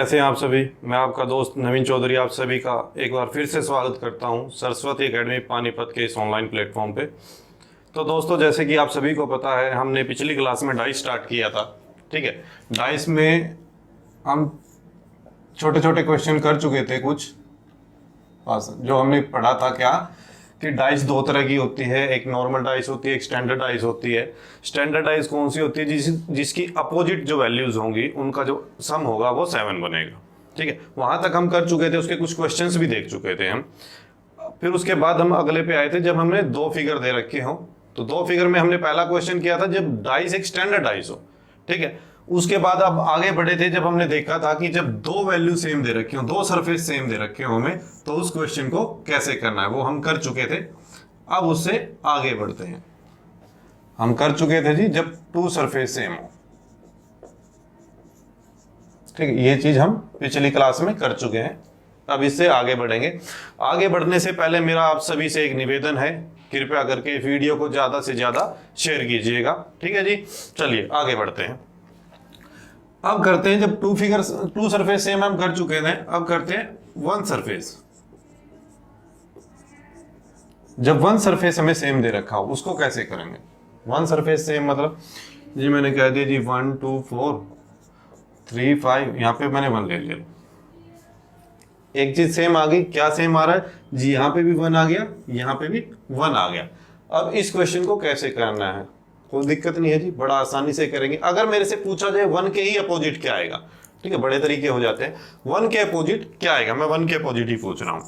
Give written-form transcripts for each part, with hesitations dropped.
कैसे हैं आप सभी। मैं आपका दोस्त नवीन चौधरी आप सभी का एक बार फिर से स्वागत करता हूं सरस्वती एकेडमी पानीपत के इस ऑनलाइन प्लेटफॉर्म पे। तो दोस्तों, जैसे कि आप सभी को पता है, हमने पिछली क्लास में डाइस स्टार्ट किया था। ठीक है, डाइस में हम छोटे छोटे क्वेश्चन कर चुके थे कुछ। जो हमने पढ़ा था क्या कि डाइस दो तरह की होती है, एक नॉर्मल डाइस होती है, एक स्टैंडर्ड डाइस होती है। स्टैंडर्ड डाइस कौन सी होती है? जिसकी अपोजिट जो वैल्यूज होंगी उनका जो सम होगा वो 7 बनेगा। ठीक है, वहां तक हम कर चुके थे, उसके कुछ क्वेश्चंस भी देख चुके थे हम। फिर उसके बाद हम अगले पे आए थे जब हमने दो फिगर दे रखे हो। तो दो फिगर में हमने पहला क्वेश्चन किया था जब डाइस एक स्टैंडर्ड डाइस हो। ठीक है, उसके बाद अब आगे बढ़े थे जब हमने देखा था कि जब दो वैल्यू सेम दे रखे हो, दो सरफेस सेम दे रखे हो हमें, तो उस क्वेश्चन को कैसे करना है वो हम कर चुके थे। अब उससे आगे बढ़ते हैं। हम कर चुके थे जी जब टू सरफेस सेम हो। ठीक है, ये चीज हम पिछली क्लास में कर चुके हैं। अब इससे आगे बढ़ेंगे। आगे बढ़ने से पहले मेरा आप सभी से एक निवेदन है, कृपया करके वीडियो को ज्यादा से ज्यादा शेयर कीजिएगा। ठीक है जी, चलिए आगे बढ़ते हैं। अब करते हैं, जब टू सरफेस सेम हम कर चुके हैं, अब करते हैं वन सरफेस। जब वन सरफेस हमें सेम दे रखा हो उसको कैसे करेंगे? वन सरफेस सेम मतलब जी मैंने कह दिया जी 1 2 4 3 5, यहाँ पे मैंने 1 ले लिया। एक चीज सेम आ गई, क्या सेम आ रहा है जी? यहाँ पे भी 1 आ गया, यहाँ पे भी 1 आ गया। अब इस क्वेश्चन को कैसे करना है? कोई दिक्कत नहीं है जी, बड़ा आसानी से करेंगे। अगर मेरे से पूछा जाए 1 के ही अपोजिट क्या आएगा, ठीक है, बड़े तरीके हो जाते हैं। 1 के अपोजिट क्या आएगा? मैं 1 के अपोजिट ही पूछ रहा हूं,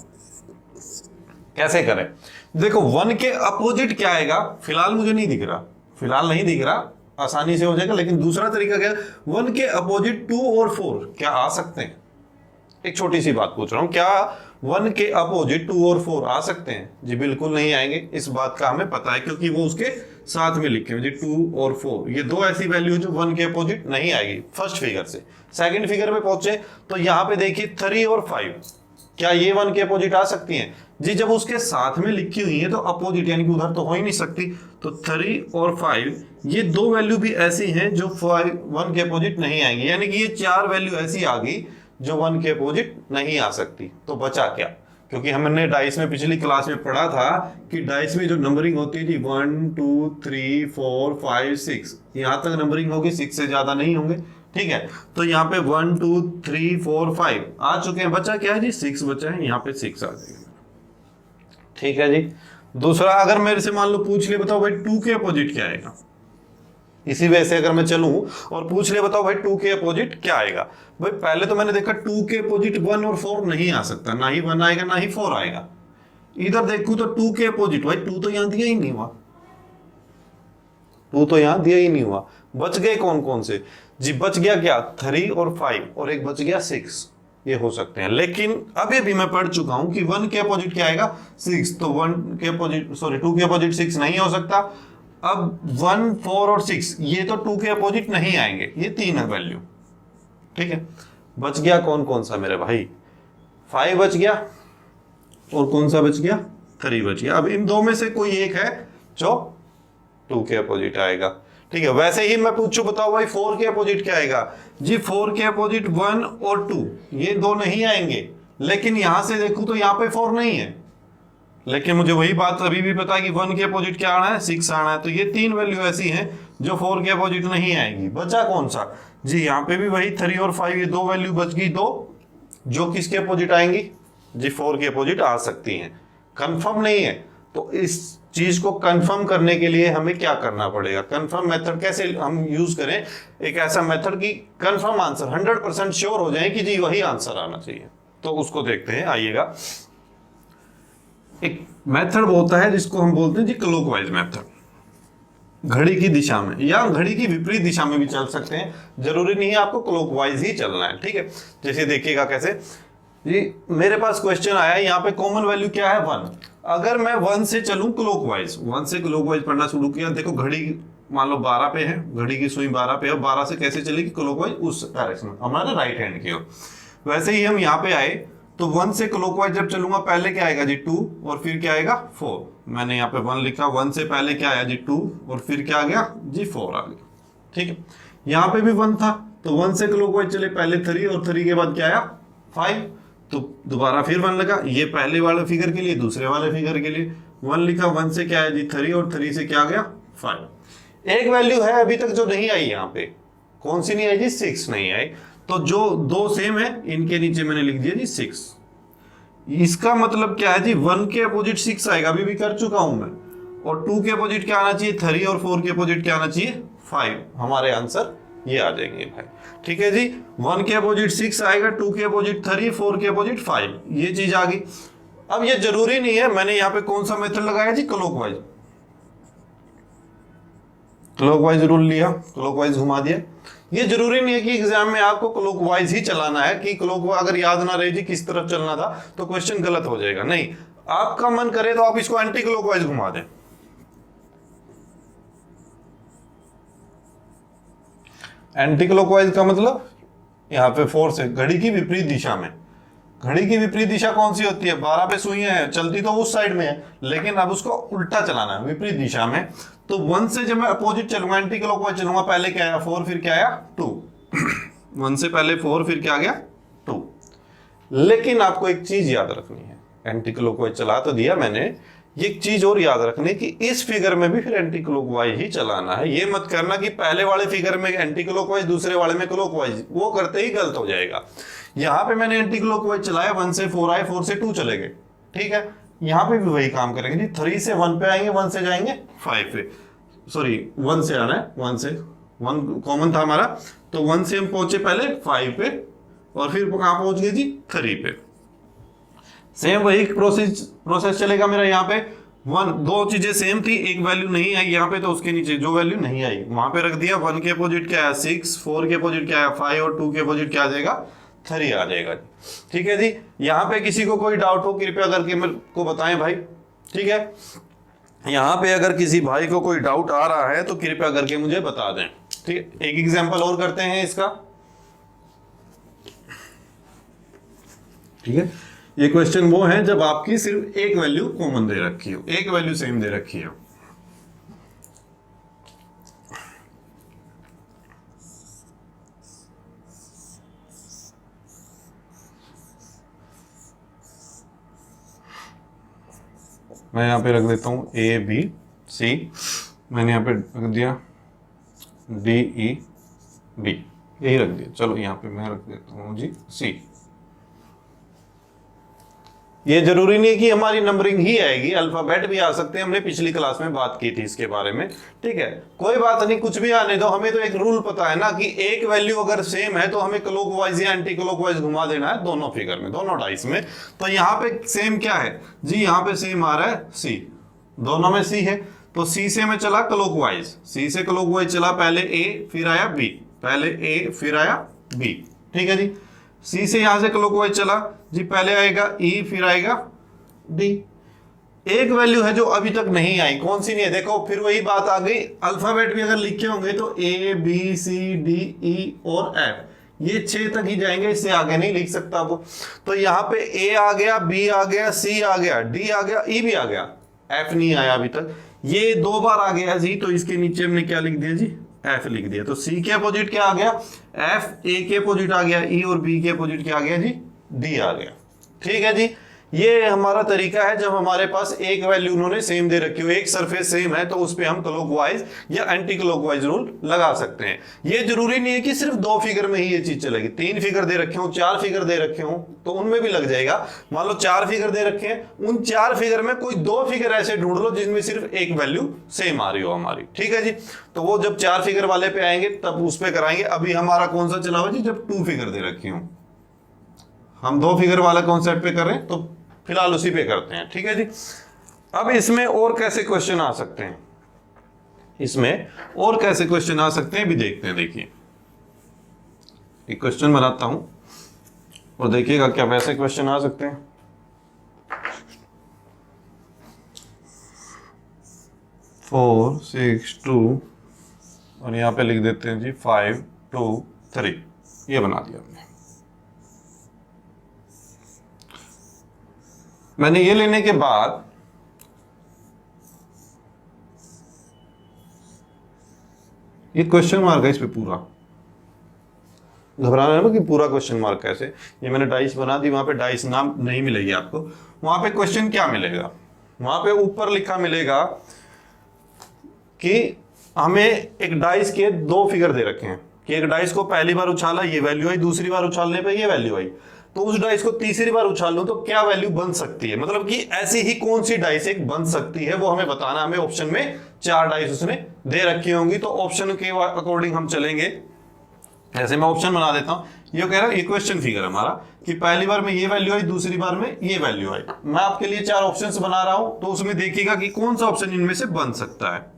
कैसे करें? देखो 1 के अपोजिट क्या आएगा, फिलहाल मुझे नहीं दिख रहा, फिलहाल नहीं दिख रहा, आसानी से हो जाएगा। लेकिन दूसरा तरीका क्या है? 1 के अपोजिट 2 और 4 क्या आ सकते हैं? एक छोटी सी बात पूछ रहा हूं, क्या 1 के अपोजिट 2 और 4 आ सकते हैं? जी बिल्कुल नहीं आएंगे। इस बात का हमें पता है क्योंकि वो उसके साथ में लिखे हुए जी 2 और 4, ये दो ऐसी वैल्यू जो 1 के अपोजिट नहीं आएगी फर्स्ट फिगर से। सेकंड फिगर में पहुंचे तो यहां पे देखिए 3 और 5, क्या ये 1 के अपोजिट आ सकती हैं? जी जब उसके साथ में लिखी हुई है तो अपोजिट यानी कि उधर तो हो ही नहीं सकती। तो 3 और 5 ये दो वैल्यू भी ऐसी हैं जो 1 के अपोजिट नहीं आएंगी, यानी कि ये चार वैल्यू ऐसी आ गई जो 1 के अपोजिट नहीं आ सकती। तो बचा क्या? क्योंकि हमने डाइस में पिछली क्लास में पढ़ा था कि डाइस में जो नंबरिंग होती है जी 1 2 3 4 5 6, यहां तक नंबरिंग होगी, 6 से ज्यादा नहीं होंगे। ठीक है, तो यहाँ पे 1 2 3 4 5 आ चुके हैं। बचा क्या है जी? 6 बचा है, यहाँ पे 6 आ जाएगा। ठीक है जी। दूसरा, अगर मेरे से मान लो पूछ ले बताओ भाई 2 के अपोजिट क्या आएगा, इसी वजह से अगर मैं चलूं और पूछ ले बताओ भाई 2 के अपोजिट क्या आएगा, भाई पहले तो मैंने देखा 2 के अपोजिट 1 और 4 नहीं आ सकता, ना ही 1 आएगा ना ही 4 आएगा। इधर देखूं तो 2 के अपोजिट, भाई 2 तो यहां दिया ही नहीं हुआ, 2 तो यहां दिया ही नहीं हुआ। बच गए कौन कौन से जी? बच गया क्या? 3 और 5, और एक बच गया 6, ये हो सकते हैं। लेकिन अभी भी मैं पढ़ चुका हूं कि 1 के अपोजिट क्या आएगा? 6, तो 1 के अपोजिट 2 के अपोजिट 6 नहीं हो सकता। अब 1 4 और 6 ये तो 2 के अपोजिट नहीं आएंगे, ये 3 है वैल्यू। ठीक है, बच गया कौन कौन सा मेरे भाई? 5 बच गया, और कौन सा बच गया? 3 बच गया। अब इन दो में से कोई एक है जो 2 के अपोजिट आएगा। ठीक है, वैसे ही मैं पूछूं बताओ भाई 4 के अपोजिट क्या आएगा? जी 4 के अपोजिट 1 और 2 ये दो नहीं आएंगे। लेकिन यहां से देखूं तो यहाँ पे 4 नहीं है, लेकिन मुझे वही बात अभी भी पता है कि 1 के अपोजिट क्या आना है? 6 आना है। तो ये 3 वैल्यू ऐसी हैं जो 4 के अपोजिट नहीं आएंगी। बचा कौन सा जी? यहाँ पे भी वही 3 और 5, ये दो वैल्यू बच गई, दो जो किसके अपोजिट आएंगी जी? 4 के अपोजिट आ सकती हैं। कंफर्म नहीं है, तो इस चीज को कंफर्म करने के लिए हमें क्या करना पड़ेगा? कंफर्म मेथड कैसे हम यूज करें? एक ऐसा मेथड की कंफर्म आंसर 100% श्योर हो जाए कि जी वही आंसर आना चाहिए। तो उसको देखते हैं, आइएगा। एक मेथड होता है जिसको हम बोलते हैं जी क्लॉकवाइज मेथड। घड़ी की दिशा में या घड़ी की विपरीत दिशा में भी चल सकते हैं, जरूरी नहीं है आपको क्लॉकवाइज ही चलना है। ठीक है, जैसे देखिएगा कैसे जी, मेरे पास क्वेश्चन आया, यहाँ पे कॉमन वैल्यू क्या है? 1। अगर मैं 1 से चलूं क्लॉकवाइज, 1 से क्लॉकवाइज पढ़ना शुरू किया, देखो घड़ी मान लो 12 पे है, घड़ी की सुई 12 पे है, 12 से कैसे चलेगी क्लॉकवाइज? उस डायरेक्शन में, हमारा राइट हैंड की ओर। वैसे ही हम यहाँ पे आए तो 1 से क्लॉकवाइज जब चलूंगा, पहले क्या आएगा जी? 2, और फिर क्या आएगा? 4। मैंने यहाँ पे 1 लिखा, 1 से पहले क्या आया जी? 2, और फिर क्या आ गया जी? 4 आ गया। ठीक है, यहाँ पे भी 1 था, तो 1 से क्लॉकवाइज चले, पहले 3 और 3 के बाद क्या आया 5, तो दोबारा फिर 1 लगा, ये पहले वाले फिगर के लिए, दूसरे वाले फिगर के लिए 1 लिखा, 1 से क्या है जी 3 और 3 से क्या आ गया 5। एक वैल्यू है अभी तक जो नहीं आई यहाँ पे, कौन सी नहीं आई जी 6 नहीं आई, तो जो दो सेम है इनके नीचे मैंने लिख दिया जी 6। इसका मतलब क्या है जी 1 के अपोजिट 6 आएगा, अभी भी कर चुका हूं मैं, और 2 के अपोजिट क्या आना चाहिए 3 और 4 के अपोजिट क्या आना चाहिए 5। हमारे आंसर ये आ जाएंगे भाई, ठीक है जी। 1 के अपोजिट 6 आएगा, 2 के अपोजिट 3, 4 के अपोजिट 5, ये चीज आ गई। अब ये जरूरी नहीं है, मैंने यहाँ पे कौन सा मेथड लगाया जी क्लॉकवाइज, क्लॉकवाइज रूल लिया, क्लॉकवाइज घुमा दिया। ये जरूरी नहीं है कि एग्जाम में आपको क्लॉकवाइज ही चलाना है, कि क्लॉक अगर याद ना रहे जी किस तरफ चलना था तो क्वेश्चन गलत हो जाएगा, नहीं, आपका मन करे तो आप इसको एंटी क्लॉकवाइज घुमा दें। एंटी क्लॉकवाइज का मतलब यहाँ पे 4 से घड़ी की विपरीत दिशा में, घड़ी की विपरीत दिशा कौन सी होती है, 12 पे सुइयां हैं, चलती तो उस साइड में है, लेकिन अब उसको उल्टा चलाना है विपरीत दिशा में। तो 1 से जब मैं अपोजिट चलूंगा, एंटी क्लॉकवाइज चलूंगा, पहले क्या आया 4, फिर क्या आया 2 1 से पहले 4, फिर क्या आ गया 2। लेकिन आपको एक चीज याद रखनी है, एंटी क्लॉकवाइज चला तो दिया मैंने, ये एक चीज और याद रखने की, इस फिगर में भी फिर एंटी क्लॉकवाइज ही चलाना है। ये मत करना कि पहले वाले फिगर में एंटी क्लॉकवाइज, दूसरे वाले में क्लॉकवाइज, वो करते ही गलत हो जाएगा। यहाँ पे मैंने एंटी क्लॉकवाइज चलाया, 1 से 4 आए, 4 से 2 चले गए, ठीक है। यहाँ पे भी वही काम करेंगे जी, 3 से 1 पे आएंगे, 1 से जाएंगे 5 पे, सॉरी 1 से आना है, 1 से 1 कॉमन था हमारा, तो 1 से हम पहुंचे पहले 5 पे, और फिर कहां पहुंच गए जी 3 पे। सेम वही प्रोसेस चलेगा मेरा। यहाँ पे 1, 2 चीजें सेम थी, एक वैल्यू नहीं आई यहाँ पे, तो उसके नीचे जो वैल्यू नहीं आई वहां पे रख दिया। 1 के अपोजिट क्या है 6, 4 के अपोजिट क्या है 5, और 2 के अपोजिट क्या आ जाएगा 3 आ जाएगा, ठीक है जी। यहाँ पे किसी को कोई डाउट हो कृपया करके मेरे को बताएं भाई, ठीक है। यहाँ पे अगर किसी भाई को कोई डाउट आ रहा है तो कृपया करके मुझे बता दें, ठीक है। एक एग्जांपल और करते हैं इसका, ठीक है। ये क्वेश्चन वो है जब आपकी सिर्फ एक वैल्यू कॉमन दे रखी हो, एक वैल्यू सेम दे रखी हो। मैं यहाँ पे रख देता हूँ ए बी सी, मैंने यहाँ पे रख दिया डी ई बी, यही रख दिया। चलो यहाँ पे मैं रख देता हूँ जी सी। ये जरूरी नहीं कि हमारी नंबरिंग ही आएगी, अल्फाबेट भी आ सकते हैं, हमने पिछली क्लास में बात की थी इसके बारे में, ठीक है। कोई बात नहीं, कुछ भी आने दो, हमें तो एक रूल पता है ना कि एक वैल्यू अगर सेम है तो हमें क्लॉकवाइज या एंटी क्लॉकवाइज घुमा देना है दोनों फिगर में, दोनों डाइस में। तो यहाँ पे सेम क्या है जी, यहाँ पे सेम आ रहा है सी, दोनों में सी है, तो सी से मैं चला क्लॉकवाइज, सी से क्लॉकवाइज चला, पहले ए फिर आया बी, पहले ए फिर आया बी, ठीक है जी। सी से यहां से क्लॉकवाइज चला जी, पहले आएगा ई फिर आएगा डी। एक वैल्यू है जो अभी तक नहीं आई, कौन सी नहीं है, देखो फिर वही बात आ गई, अल्फाबेट भी अगर लिखे होंगे तो ए बी सी डी ई और एफ, ये 6 तक ही जाएंगे, इससे आगे नहीं लिख सकता वो। तो यहाँ पे ए आ गया, बी आ गया, सी आ गया, डी आ गया, ई भी आ गया, एफ नहीं आया अभी तक, ये 2 बार आ गया जी, तो इसके नीचे हमने क्या लिख दिया जी एफ लिख दिया। तो सी के अपोजिट क्या आ गया एफ, ए के अपोजिट आ गया ई, और बी के अपोजिट क्या आ गया जी डी आ गया, ठीक है जी। ये हमारा तरीका है जब हमारे पास एक वैल्यू उन्होंने सेम दे रखी हो, एक सरफेस सेम है, तो उस पे हम क्लॉकवाइज या एंटी क्लॉकवाइज रूल लगा सकते हैं। ये जरूरी नहीं है कि सिर्फ 2 फिगर में ही ये चीज चलेगी, 3 फिगर दे रखे हो, 4 फिगर दे रखे हो तो उनमें भी लग जाएगा। मान लो 4 फिगर दे रखे हैं, उन 4 फिगर में कोई 2 फिगर ऐसे ढूंढ लो जिनमें सिर्फ एक वैल्यू सेम आ रही हो हमारी, ठीक है जी। तो वो जब 4 फिगर वाले पे आएंगे तब उस पे कराएंगे। अभी हमारा कौन सा चला हुआ जी, जब 2 फिगर दे रखी हो, हम 2 फिगर वाला कॉन्सेप्ट पे कर रहे हैं तो फिलहाल उसी पे करते हैं, ठीक है जी। अब इसमें और कैसे क्वेश्चन आ सकते हैं, इसमें और कैसे क्वेश्चन आ सकते हैं भी देखते हैं। देखिए एक क्वेश्चन बनाता हूं और देखिएगा क्या वैसे क्वेश्चन आ सकते हैं। 4 6 2 और यहां पे लिख देते हैं जी 5 2 3, ये बना दिया हमने। मैंने ये लेने के बाद ये क्वेश्चन मार्क है इस पे पूरा, घबराना है कि पूरा क्वेश्चन मार्क कैसे, ये मैंने डाइस बना दी, वहां पे डाइस नाम नहीं मिलेगी आपको, वहां पे क्वेश्चन क्या मिलेगा, वहां पे ऊपर लिखा मिलेगा कि हमें एक डाइस के 2 फिगर दे रखे हैं कि एक डाइस को पहली बार उछाला ये वैल्यू आई, दूसरी बार उछालने पे ये वैल्यू आई, तो उस डाइस को तीसरी बार उछाल लूं तो क्या वैल्यू बन सकती है, मतलब कि ऐसी ही कौन सी डाइस एक बन सकती है वो हमें बताना। हमें ऑप्शन में 4 डाइस उसने दे रखी होंगी, तो ऑप्शन के अकॉर्डिंग हम चलेंगे। ऐसे मैं ऑप्शन बना देता हूं, ये कह रहा है इक्वेशन फिगर हमारा कि पहली बार में ये वैल्यू आई, दूसरी बार में ये वैल्यू आई। मैं आपके लिए 4 ऑप्शंस बना रहा हूं, तो उसमें देखिएगा कि कौन सा ऑप्शन इनमें से बन सकता है।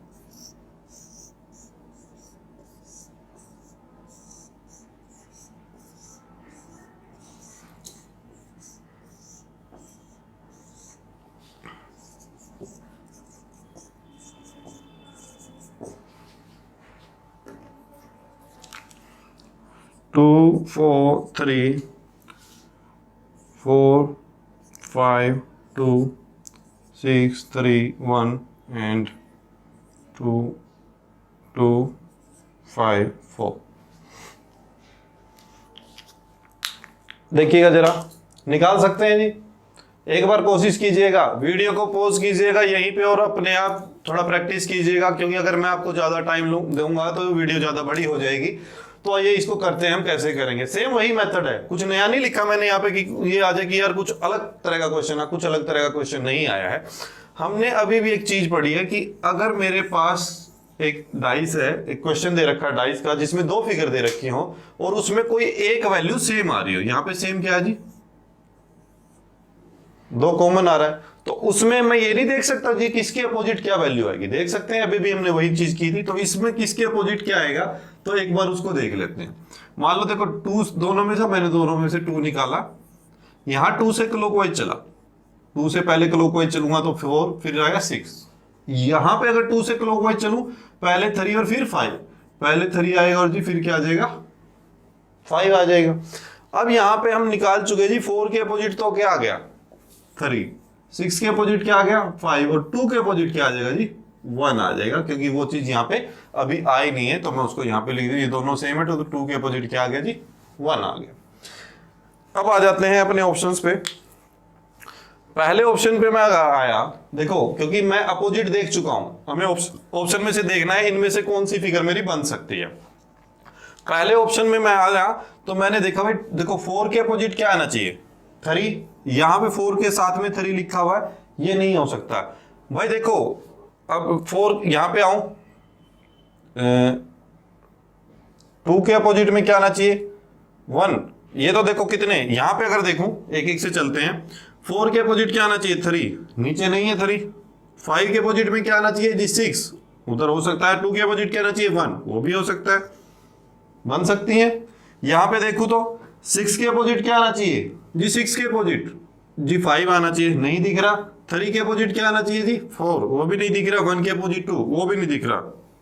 To 4 3 4 5 2 6 3 1 and 2 2 5 4। देखिएगा जरा, निकाल सकते हैं जी। एक बार कोशिश कीजिएगा, वीडियो को पॉज कीजिएगा यहीं पे और अपने आप थोड़ा प्रैक्टिस कीजिएगा, क्योंकि अगर मैं आपको ज्यादा टाइम दूंगा तो वीडियो ज्यादा बड़ी हो जाएगी। तो आइए इसको करते हैं, हम कैसे करेंगे। सेम वही मेथड है, कुछ नया नहीं लिखा मैंने यहाँ पे कि ये आ जाए कि यार कुछ अलग तरह का क्वेश्चन है, कुछ अलग तरह का क्वेश्चन नहीं आया है। हमने अभी भी एक चीज पढ़ी है कि अगर मेरे पास एक डाइस है, एक क्वेश्चन दे रखा है डाइस का जिसमें 2 फिगर दे रखी हो और उसमें कोई एक वैल्यू सेम आ रही हो, यहाँ पे सेम क्या है जी, 2 कॉमन आ रहा है, तो उसमें मैं ये नहीं देख सकता जी किसके अपोजिट क्या वैल्यू आएगी। देख सकते हैं, अभी भी हमने वही चीज की थी। तो इसमें किसके अपोजिट क्या आएगा, तो एक बार उसको देख लेते हैं। मान लो देखो 2 दोनों में से, मैंने दोनों में से 2 निकाला, यहां 2 से क्लॉकवाइज चला, 2 से पहले क्लॉकवाइज चलूंगा तो 4, फिर आएगा 6। यहां पे अगर 2 से क्लॉकवाइज चलूं, पहले 3 और फिर 5, पहले 3 आएगा और जी फिर क्या आ जाएगा, 5 आ जाएगा। अब यहां पे हम निकाल चुके जी 4 के अपोजिट, तो क्या आ गया 3, 6 के अपोजिट क्या आ गया 5, और 2 के अपोजिट क्या आ जाएगा जी 1 आ जाएगा, क्योंकि वो चीज यहाँ पे अभी आई नहीं है, तो मैं उसको यहाँ पे लिख दूं, ये दोनों सेम है, तो 2 के अपोजिट क्या आ गया जी 1 आ गया। अब आ जाते हैं अपने ऑप्शंस पे। पहले ऑप्शन पे मैं आया, देखो क्योंकि मैं अपोजिट देख चुका हूं, हमें ऑप्शन में से देखना है इनमें से कौन सी फिगर मेरी बन सकती है। पहले ऑप्शन में मैं आया तो मैंने देखा भाई देखो 4 के अपोजिट क्या आना चाहिए 3, यहां पे 4 के साथ में 3 लिखा हुआ है, ये नहीं हो सकता भाई। देखो अब 4 यहां पे आऊं, 2 के अपोजिट में क्या आना चाहिए 1, ये तो देखो कितने, यहां पे अगर देखूं एक एक से चलते हैं। 4 के अपोजिट क्या आना चाहिए 3, नीचे नहीं है 3। 5 के अपोजिट में क्या आना चाहिए जी 6, उधर हो सकता है। 2 के अपोजिट क्या आना चाहिए 1, वो भी हो सकता है, बन सकती है। यहां पे देखूं तो 6 के अपोजिट क्या आना चाहिए जी 6 के अपोजिट जी 5 आना चाहिए, नहीं दिख रहा। 3 के अपोजिट क्या आना चाहिए जी 4, वो भी नहीं दिख रहा। 1 के अपोजिट 2, वो भी नहीं दिख रहा,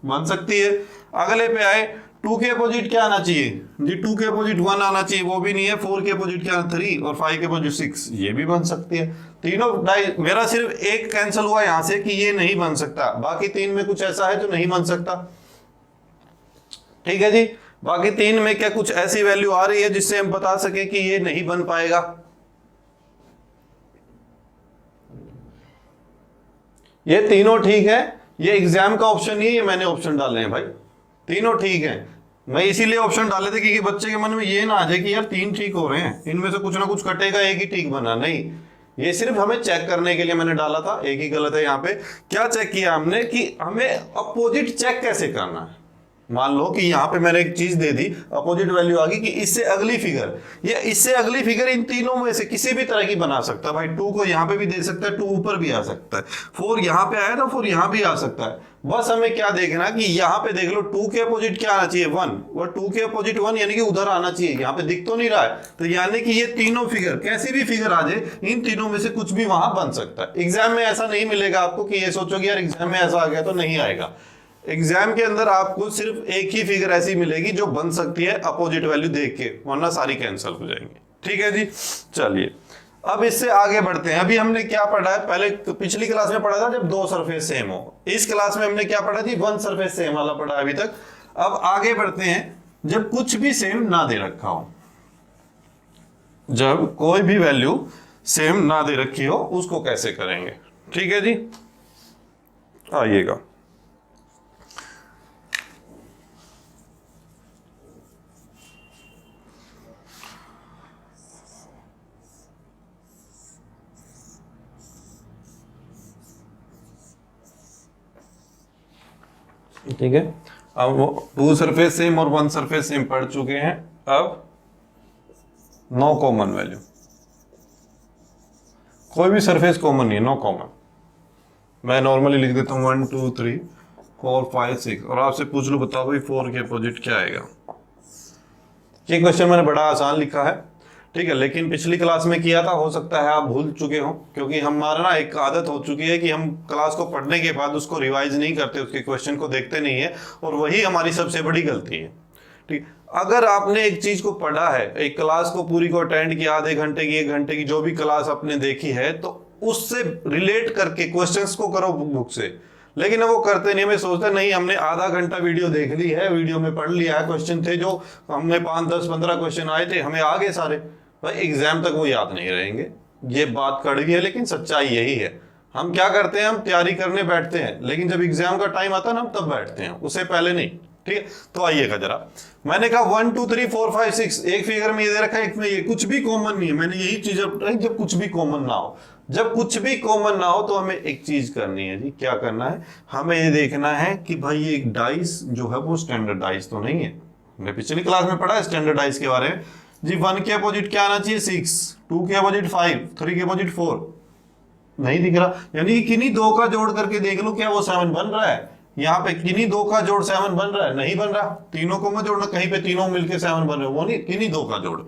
बन सकती है। अगले पे आए 2 के अपोजिट क्या आना चाहिए जी 2 के अपोजिट 1 आना चाहिए, वो भी नहीं है। 4 के अपोजिट क्या 3 और 5 के अपोजिट 6, ये भी बन सकती है। तीनों मेरा सिर्फ एक कैंसिल हुआ यहां से कि ये नहीं बन सकता, बाकी 3 में कुछ ऐसा है जो नहीं बन सकता। ठीक है जी, बाकी 3 में क्या कुछ ऐसी वैल्यू आ रही है जिससे हम बता सके कि ये नहीं बन पाएगा। ये तीनों ठीक है, ये एग्जाम का ऑप्शन नहीं है, ये मैंने ऑप्शन डाले हैं भाई, तीनों ठीक है। मैं इसीलिए ऑप्शन डाले थे कि बच्चे के मन में ये ना आ जाए कि यार 3 ठीक हो रहे हैं, इनमें से कुछ ना कुछ कटेगा, एक ही ठीक बना। नहीं, ये सिर्फ हमें चेक करने के लिए मैंने डाला था। एक ही गलत है यहाँ पे। क्या चेक किया हमने कि हमें अपोजिट चेक कैसे करना है। मान लो कि यहाँ पे मैंने एक चीज दे दी, अपोजिट वैल्यू आ गई कि इससे अगली फिगर या इससे अगली फिगर इन तीनों में से किसी भी तरह की बना सकता है भाई। 2 को यहाँ पे भी दे सकता है, 2 ऊपर भी आ सकता है, 4 यहाँ पे आया तो 4 यहाँ भी आ सकता है। बस हमें क्या देखना कि यहाँ पे देख लो 2 के अपोजिट क्या आना चाहिए 1, और 2 के अपोजिट 1 यानी कि उधर आना चाहिए, यहाँ पे दिख तो नहीं रहा है। तो यानी कि ये तीनों फिगर कैसी भी फिगर आ जाए, इन तीनों में से कुछ भी वहां बन सकता है। एग्जाम में ऐसा नहीं मिलेगा आपको कि ये सोचो कि यार एग्जाम में ऐसा आ गया, तो नहीं आएगा। एग्जाम के अंदर आपको सिर्फ एक ही फिगर ऐसी मिलेगी जो बन सकती है अपोजिट वैल्यू देख के, वरना सारी कैंसिल हो जाएंगी। ठीक है जी, चलिए अब इससे आगे बढ़ते हैं। अभी हमने क्या पढ़ा है, पहले पिछली क्लास में पढ़ा था जब 2 सरफेस सेम हो। इस क्लास में हमने क्या पढ़ा थी, 1 सरफेस सेम वाला पढ़ा अभी तक। अब आगे बढ़ते हैं, जब कुछ भी सेम ना दे रखा हो, जब कोई भी वैल्यू सेम ना दे रखी हो उसको कैसे करेंगे। ठीक है जी, आइएगा। ठीक है, अब वो 2 सरफेस सेम और 1 सरफेस सेम पढ़ चुके हैं। अब नो कॉमन वैल्यू, कोई भी सरफेस कॉमन नहीं है, नो कॉमन। मैं नॉर्मली लिख देता हूँ 1 2 3 4 5 6 और आपसे पूछ लो बताओ भाई 4 के अपोजिट क्या आएगा। ये क्वेश्चन मैंने बड़ा आसान लिखा है, ठीक है, लेकिन पिछली क्लास में किया था, हो सकता है आप भूल चुके हो, क्योंकि हमारा ना एक आदत हो चुकी है कि हम क्लास को पढ़ने के बाद उसको रिवाइज नहीं करते, उसके क्वेश्चन को देखते नहीं है, और वही हमारी सबसे बड़ी गलती है। ठीक, अगर आपने एक चीज को पढ़ा है, एक क्लास को पूरी को अटेंड किया, आधे घंटे की 1 घंटे की जो भी क्लास आपने देखी है, तो उससे रिलेट करके क्वेश्चंस को करो बुक से। लेकिन वो करते नहीं, हमें सोचते नहीं हमने आधा घंटा वीडियो देख ली है, वीडियो में पढ़ लिया है, क्वेश्चन थे जो हमने 5 10 15 क्वेश्चन आए थे, हमें आ गए सारे, भाई एग्जाम तक वो याद नहीं रहेंगे। ये बात कड़वी है लेकिन सच्चाई यही है। हम क्या करते हैं, हम तैयारी करने बैठते हैं, लेकिन जब एग्जाम का टाइम आता है ना हम तब बैठते हैं, उससे पहले नहीं। ठीक है, तो आइएगा जरा, मैंने कहा 1 2 3 4 5 6, एक फिगर में ये दे रखा है, एक में ये, कुछ भी कॉमन नहीं है। मैंने यही चीज बताई, जब कुछ भी कॉमन ना हो, जब कुछ भी कॉमन ना हो तो हमें एक चीज करनी है जी। क्या करना है, हमें ये देखना है कि भाई ये डाइस जो है वो स्टैंडर्डाइज तो नहीं है। हमने पिछली क्लास में पढ़ा है स्टैंडर्डाइज के बारे में जी। 1 के अपोजिट क्या आना चाहिए 6, 2 के अपोजिट 5, 3 के अपोजिट 4, नहीं दिख रहा, यानी किन्हीं 2 का जोड़ करके देख लो क्या वो 7 बन रहा है। यहाँ पे किन्हीं 2 का जोड़ 7 बन रहा है, नहीं बन रहा। तीनों को मैं जोड़ना, कहीं पे तीनों मिलके 7 बन रहे हो, वो नहीं, किन्हीं 2 का जोड़।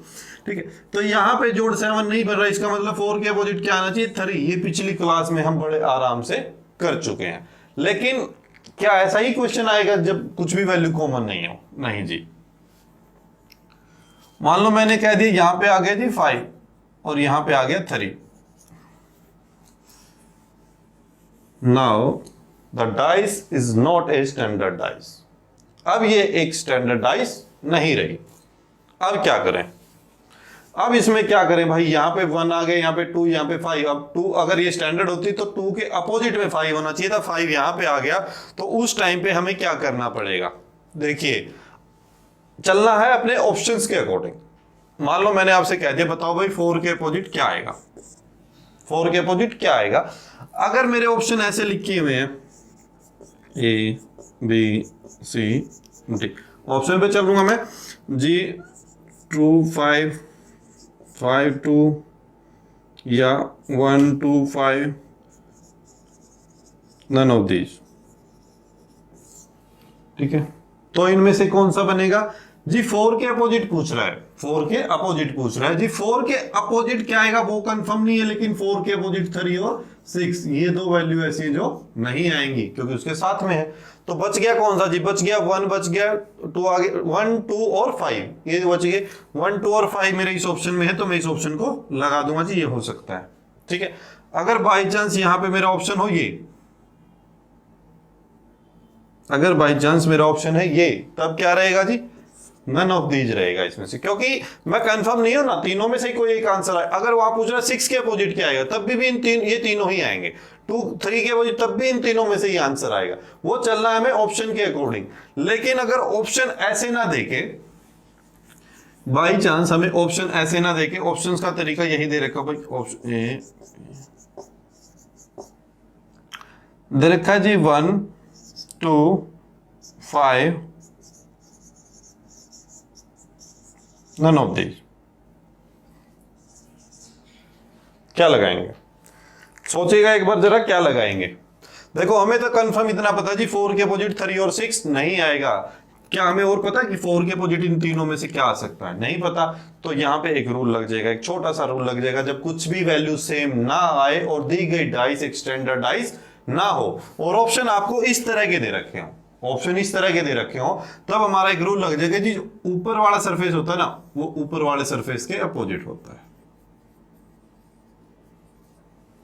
ठीक है, तो यहाँ पे जोड़ 7 नहीं बन रहा, इसका मतलब 4 के अपोजिट क्या आना चाहिए 3। ये पिछली क्लास में हम बड़े आराम से कर चुके हैं, लेकिन क्या ऐसा ही क्वेश्चन आएगा जब कुछ भी वैल्यू कॉमन नहीं हो? नहीं जी। मान लो मैंने कह दिया यहां पे आ गया जी 5 और यहां पे आ गया 3। Now the dice is not a standard dice. अब ये एक स्टैंडर्ड डाइस नहीं रही। अब क्या करें, अब इसमें क्या करें भाई, यहां पे 1 आ गए, यहां पे 2, यहां पे 5। अब 2 अगर ये स्टैंडर्ड होती तो 2 के अपोजिट में 5 होना चाहिए था, 5 यहां पे आ गया, तो उस टाइम पे हमें क्या करना पड़ेगा। देखिए, चलना है अपने ऑप्शंस के अकॉर्डिंग। मान लो मैंने आपसे कह दिया बताओ भाई 4 के अपोजिट क्या आएगा, 4 के अपोजिट क्या आएगा। अगर मेरे ऑप्शन ऐसे लिखे हुए हैं A B C D, option पे चलूंगा मैं जी, 2 5 5 2 या 1 2 5, नन ऑफ दीज। ठीक है, तो इनमें से कौन सा बनेगा जी। 4 के अपोजिट पूछ रहा है, 4 के अपोजिट पूछ रहा है जी। 4 के अपोजिट क्या आएगा वो कंफर्म नहीं है, लेकिन 4 के अपोजिट 3 और 6, ये 2 वैल्यू ऐसी जो नहीं आएंगी क्योंकि उसके साथ में है। तो बच गया कौन सा जी, बच गया 1, बच गया 2, आगे 1 2 और 5, ये बच गए 1 2 और 5 मेरे इस ऑप्शन में है, तो मैं इस ऑप्शन को लगा दूंगा जी, ये हो सकता है। ठीक है, अगर बाई चांस यहां पे मेरा ऑप्शन हो ये, अगर बाई चांस मेरा ऑप्शन है ये, तब क्या रहेगा जी, नन ऑफ दीज रहेगा इसमें से, क्योंकि मैं कंफर्म नहीं हूं ना, तीनों में से कोई एक आंसर आए। अगर वहां पूछ रहा है 6 के अपोजिट क्या आएगा, तब भी ये तीनों ही आएंगे। 2 3 के अपोजिट, तब भी इन तीनों में से ही आंसर आएगा। वो चलना है हमें ऑप्शन के अकॉर्डिंग। लेकिन अगर ऑप्शन ऐसे ना देके, बाई चांस हमें ऑप्शन ऐसे ना देके, ऑप्शंस का तरीका यही दे रखा भाई, ऑप्शन ए दे रखा है जी 1 2 5, नन ऑफ दीज। क्या लगाएंगे, सोचिएगा एक बार जरा, क्या लगाएंगे। देखो हमें तो कंफर्म इतना पता जी 4 के अपोजिट 3 और 6 नहीं आएगा। क्या हमें और पता है कि 4 के अपोजिट इन तीनों में से क्या आ सकता है, नहीं पता। तो यहां पे एक रूल लग जाएगा, एक छोटा सा रूल लग जाएगा, जब कुछ भी वैल्यू सेम ना आए और दी गई डाइस एक स्टैंडर्ड डाइस ना हो और ऑप्शन आपको इस तरह के दे रखे हो, ऑप्शन इस तरह के दे रखे हो, तब हमारा एक रूल लग जाएगा जी, ऊपर वाला सरफेस होता है ना, वो ऊपर वाले सरफेस के अपोजिट होता है।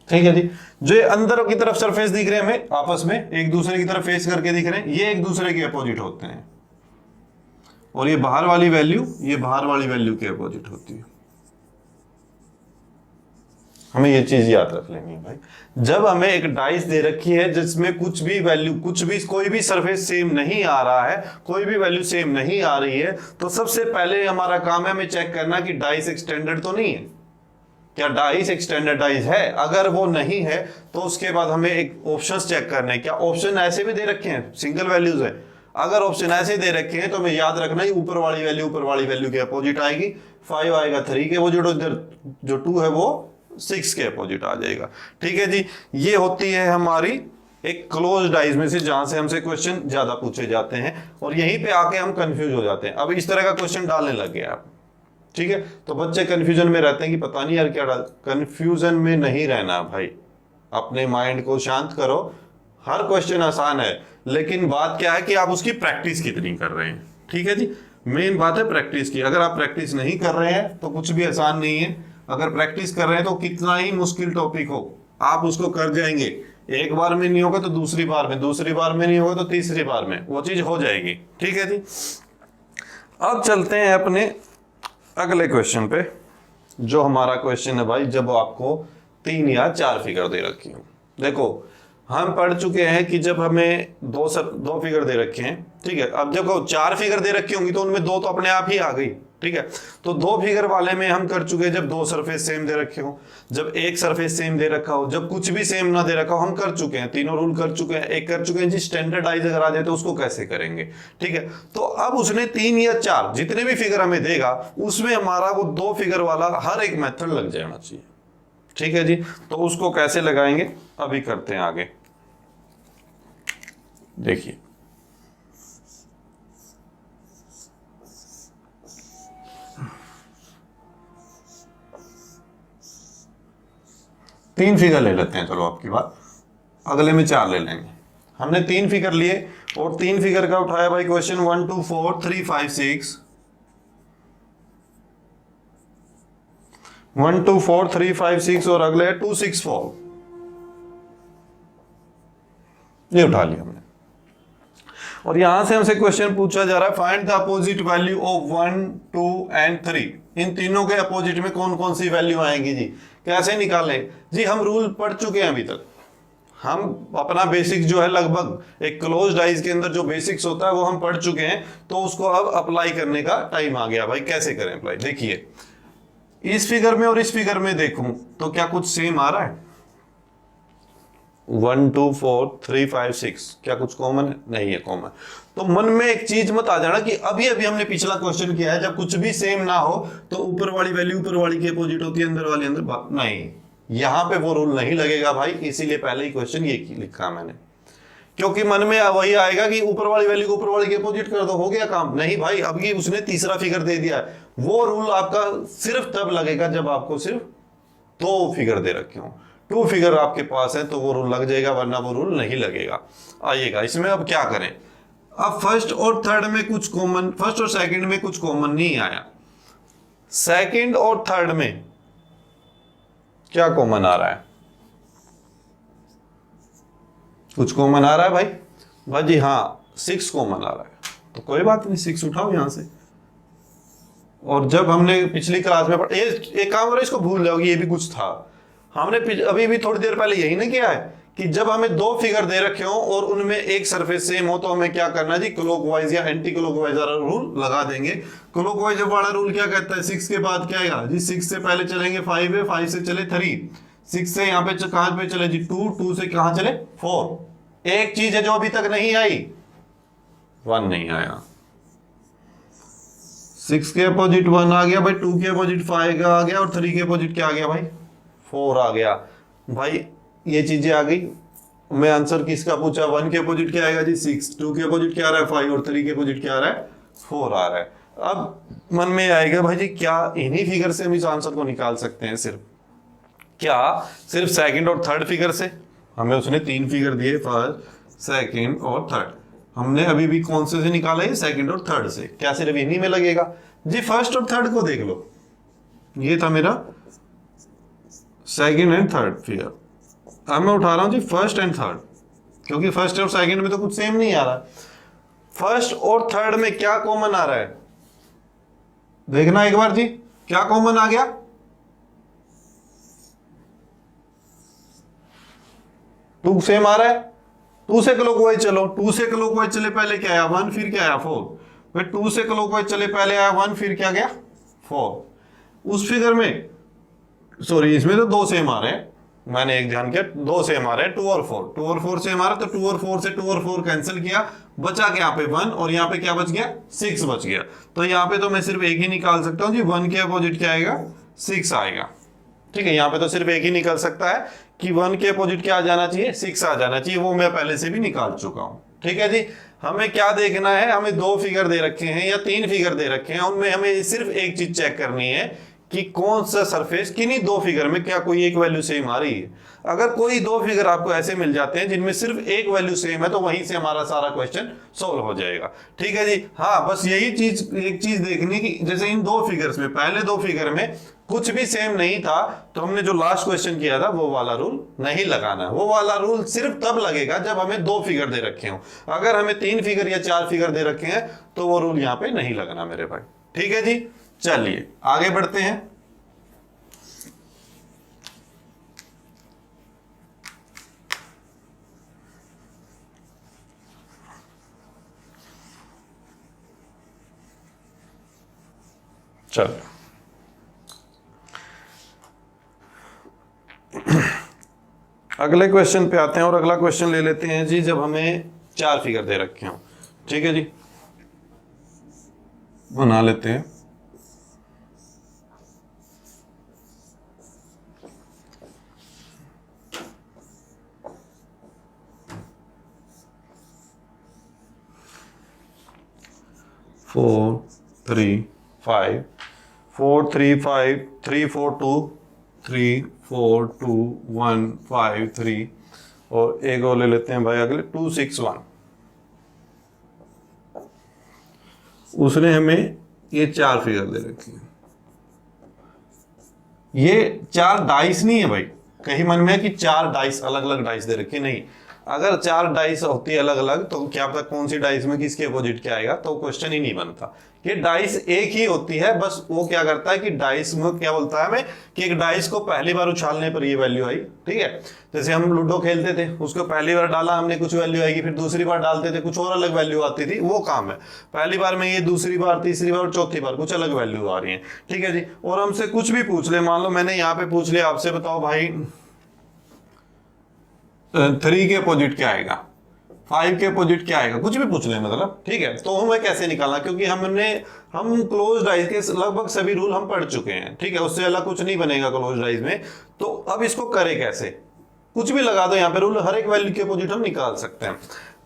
ठीक है जी, जो अंदर की तरफ सरफेस दिख रहे हैं हमें, आपस में एक दूसरे की तरफ फेस करके दिख रहे हैं, ये एक दूसरे के अपोजिट होते हैं। और ये बाहर वाली वैल्यू ये बाहर वाली वैल्यू के अपोजिट होती है। हमें ये चीज याद रख लेनी है भाई। जब हमें एक डाइस दे रखी है जिसमें कुछ भी वैल्यू कोई भी सरफेस सेम नहीं आ रहा है, कोई भी वैल्यू सेम नहीं आ रही है, तो सबसे पहले हमारा काम है हमें चेक करना कि डाइस एक्सटेंडेड तो नहीं है। क्या डाइस एक्सटेंडेड डाइस है? अगर वो नहीं है तो उसके बाद हमें एक ऑप्शंस चेक करने हैं। क्या ऑप्शन ऐसे भी दे रखे हैं, सिंगल वैल्यूज है? अगर ऑप्शन ऐसे दे रखे हैं तो हमें याद रखना है ऊपर वाली वैल्यू के अपोजिट आएगी। 5 आएगा 3 के अपोजिट, जो 2 है वो 6 के अपोजिट आ जाएगा। ठीक है जी, ये होती है हमारी एक क्लोज डाइस में से जहां से हमसे क्वेश्चन ज्यादा पूछे जाते हैं और यहीं पे आके हम कंफ्यूज हो जाते हैं। अब इस तरह का क्वेश्चन डालने लग गए आप, ठीक है, तो बच्चे कंफ्यूजन में रहते हैं कि पता नहीं यार क्या डाल। कंफ्यूजन में नहीं रहना भाई, अपने माइंड को शांत करो। हर क्वेश्चन आसान है, लेकिन बात क्या है कि आप उसकी प्रैक्टिस कितनी कर रहे हैं। ठीक है जी, मेन बात है प्रैक्टिस की। अगर आप प्रैक्टिस नहीं कर रहे हैं तो कुछ भी आसान नहीं है। अगर प्रैक्टिस कर रहे हैं तो कितना ही मुश्किल टॉपिक हो आप उसको कर जाएंगे। एक बार में नहीं होगा तो दूसरी बार में, दूसरी बार में नहीं होगा तो तीसरी बार में वो चीज हो जाएगी। ठीक है जी, अब चलते हैं अपने अगले क्वेश्चन पे, जो हमारा क्वेश्चन है भाई जब आपको 3 या 4 फिगर दे रखी हो। देखो हम पढ़ चुके हैं कि जब हमें दो फिगर दे रखे हैं, ठीक है, अब जब 4 फिगर दे रखी होंगी तो उनमें 2 तो अपने आप ही आ गई। ठीक है, तो 2 फिगर वाले में हम कर चुके हैं जब 2 सरफेस सेम दे रखे हो, जब एक सरफेस सेम दे रखा हो, जब कुछ भी सेम ना दे रखा हो, हम कर चुके हैं। तीनों रूल कर चुके हैं। एक कर चुके हैं जी स्टैंडर्डाइज अगर आ जाए तो उसको कैसे करेंगे। ठीक है, तो अब उसने 3 या 4 जितने भी फिगर हमें देगा उसमें हमारा वो 2 फिगर वाला हर एक मेथड लग जाना चाहिए। ठीक है जी, तो उसको कैसे लगाएंगे अभी करते हैं आगे। देखिए तीन फिगर ले लेते हैं, चलो आपकी बात, अगले में 4 ले लेंगे। हमने 3 फिगर लिए और 3 फिगर का उठाया भाई क्वेश्चन 1 2 4 3 5 6 1 2 4 3 5 6 और अगले है 2 6 4, ये उठा लिया हमने। और यहां से हमसे क्वेश्चन पूछा जा रहा है find the opposite value of 1 2 and 3। इन तीनों के अपोजिट में कौन कौन सी वैल्यू आएंगी जी, कैसे निकालें जी। हम रूल पढ़ चुके हैं अभी तक, हम अपना बेसिक जो है लगभग एक क्लोज डाइस के अंदर जो बेसिक्स होता है वो हम पढ़ चुके हैं, तो उसको अब अप्लाई करने का टाइम आ गया भाई। कैसे करें अप्लाई, देखिए इस फिगर में और इस फिगर में देखूं तो क्या कुछ सेम आ रहा है? 1 2 4 3 5 6 क्या कुछ कॉमन है? नहीं है कॉमन। तो मन में एक चीज मत आ जाना कि अभी अभी हमने पिछला क्वेश्चन किया है, जब कुछ भी सेम ना हो तो ऊपर वाली वैल्यू ऊपर वाली के अपोजिट होती है, अंदर वाली अंदर। नहीं, यहां पे वो रूल नहीं लगेगा भाई, इसीलिए पहले ही क्वेश्चन ये लिखा मैंने, क्योंकि मन में वही आएगा कि ऊपर वाली वैल्यू को ऊपर वाली के अपोजिट कर दो, हो गया काम। नहीं भाई, अब ये उसने तीसरा फिगर दे दिया है। वो रूल आपका सिर्फ तब लगेगा जब आपको सिर्फ 2 फिगर दे रखे हो। 2 फिगर आपके पास है तो वो रूल लग जाएगा, वरना वो रूल नहीं लगेगा। आइएगा इसमें अब क्या करें। अब फर्स्ट और थर्ड में कुछ कॉमन, फर्स्ट और सेकंड में कुछ कॉमन नहीं आया। सेकंड और थर्ड में क्या कॉमन आ रहा है? कुछ कॉमन आ रहा है भाई जी, हाँ 6 कॉमन आ रहा है, तो कोई बात नहीं 6 उठाओ यहां से। और जब हमने पिछली क्लास में एक काम करो, इसको भूल जाओगे, ये भी कुछ था। हमने अभी भी थोड़ी देर पहले यही ना किया है कि जब हमें 2 फिगर दे रखे हो और उनमें एक सरफेस सेम हो तो हमें क्या करना है जी, क्लॉकवाइज या एंटी क्लॉकवाइज वाला रूल लगा देंगे। क्लॉकवाइज वाला रूल क्या कहता है, 6 के बाद क्या आएगा जी, 6 से पहले चलेंगे 5 है, 5 से चले 3, 6 से यहाँ पे कहां पे चले जी 2, 2 से कहां चले 4। एक चीज है जो अभी तक नहीं आई, 1 नहीं आया। 6 के अपोजिट 1 आ गया भाई, 2 के अपोजिट 5 आ गया और 3 के अपोजिट क्या आ गया भाई, 4 आ गया। भाई ये चीजें आ गई। मैं आंसर किसका पूछा, 1 के अपोजिट क्या आएगा जी 6, 2 के अपोजिट क्या आ रहा है 5 और 3 के अपोजिट क्या आ रहा है 4 आ रहा है। अब मन में आएगा भाई जी क्या इन्हीं फिगर से हम इस आंसर को निकाल सकते हैं? सिर्फ सेकंड और थर्ड फिगर से? हमें उसने 3 फिगर दिए, फर्स्ट सेकंड और थर्ड। हमने अभी भी कौन से निकाला है, सेकंड और थर्ड से। क्या सिर्फ इन्हीं में लगेगा जी? फर्स्ट और थर्ड को देख लो, ये था मेरा सेकंड एंड थर्ड फिगर। अब मैं उठा रहा हूं जी फर्स्ट एंड थर्ड, क्योंकि फर्स्ट और सेकंड में तो कुछ सेम नहीं आ रहा। फर्स्ट और थर्ड में क्या कॉमन आ रहा है? देखना एक बार जी, क्या कॉमन आ गया? टू सेम आ रहा है, टू से क्लॉकवाइज चलो, टू से क्लॉकवाइज चले पहले क्या आया 1, फिर क्या आया 4, फिर टू से क्लॉकवाइज चले पहले आया 1, फिर क्या गया 4। उस फिगर में सॉरी इसमें तो दो सेम आ रहे हैं, मैंने एक ध्यान किया, दो सेम आ रहे हैं 2 और 4, 2 और 4 सेम आ रहा है, तो 2 और 4 से 2 और 4 कैंसिल किया, बचा के यहाँ पे 1 और यहाँ पे क्या बच गया 6 बच गया। तो यहाँ पे तो मैं सिर्फ एक ही निकाल सकता हूँ जी, 1 के अपोजिट क्या आएगा 6 आएगा। ठीक है, यहाँ पे तो सिर्फ एक ही निकल सकता है कि 1 के अपोजिट क्या आ जाना चाहिए 6 आ जाना चाहिए, वो मैं पहले से भी निकाल चुका हूँ। ठीक है जी, हमें क्या देखना है, हमें 2 फिगर दे रखे हैं या 3 फिगर दे रखे हैं, उनमें हमें सिर्फ एक चीज चेक करनी है कि कौन सा सरफेस किन्हीं 2 फिगर में क्या कोई एक वैल्यू सेम आ रही है। अगर कोई 2 फिगर आपको ऐसे मिल जाते हैं जिनमें सिर्फ एक वैल्यू सेम है, तो वहीं से हमारा सारा क्वेश्चन सोल्व हो जाएगा। ठीक है जी, हाँ बस यही चीज एक चीज देखनी कि जैसे इन 2 फिगर्स में, पहले 2 फिगर में कुछ भी सेम नहीं था, तो हमने जो लास्ट क्वेश्चन किया था वो वाला रूल नहीं लगाना। वो वाला रूल सिर्फ तब लगेगा जब हमें 2 फिगर दे रखे हो। अगर हमें 3 फिगर या 4 फिगर दे रखे हैं तो वो रूल यहाँ पे नहीं लगना मेरे भाई। ठीक है जी, चलिए आगे बढ़ते हैं। चलो अगले क्वेश्चन पे आते हैं, और अगला क्वेश्चन ले लेते हैं जी जब हमें 4 फिगर दे रखे हो। ठीक है जी, बना लेते हैं। फोर 3 5 4 3 5 3 4 2 3 4 2 1 5 3, और एक और ले लेते हैं भाई अगले 2 6 1। उसने हमें ये 4 फिगर दे रखी है। ये 4 डाइस नहीं है भाई, कहीं मन में है कि 4 डाइस अलग अलग डाइस दे रखी, नहीं। अगर 4 डाइस होती है अलग अलग तो क्या पता कौन सी डाइस में किसके अपोजिट क्या आएगा, तो क्वेश्चन ही नहीं बनता। ये डाइस एक ही होती है, बस वो क्या करता है कि डाइस में क्या बोलता है हमें कि एक डाइस को पहली बार उछालने पर ये वैल्यू आई। ठीक है, जैसे हम लूडो खेलते थे, उसको पहली बार डाला हमने कुछ वैल्यू आएगी, फिर दूसरी बार डालते थे कुछ और अलग वैल्यू आती थी, वो काम है। पहली बार में ये, दूसरी बार, तीसरी बार, चौथी बार कुछ अलग वैल्यू आ रही है। ठीक है जी, और हमसे कुछ भी पूछ ले, मान लो मैंने यहाँ पे पूछ लिया आपसे, बताओ भाई 3 के अपोजिट क्या आएगा, 5 के अपोजिट क्या आएगा, कुछ भी पूछ ले मतलब। ठीक है, तो हमें कैसे निकालना, क्योंकि हम क्लोज डाइस के लगभग सभी रूल हम पढ़ चुके हैं। ठीक है, उससे अलग कुछ नहीं बनेगा क्लोज डाइस में। तो अब इसको करें कैसे, कुछ भी लगा दो यहाँ पे रूल, हर एक वैल्यू के अपोजिट हम निकाल सकते हैं।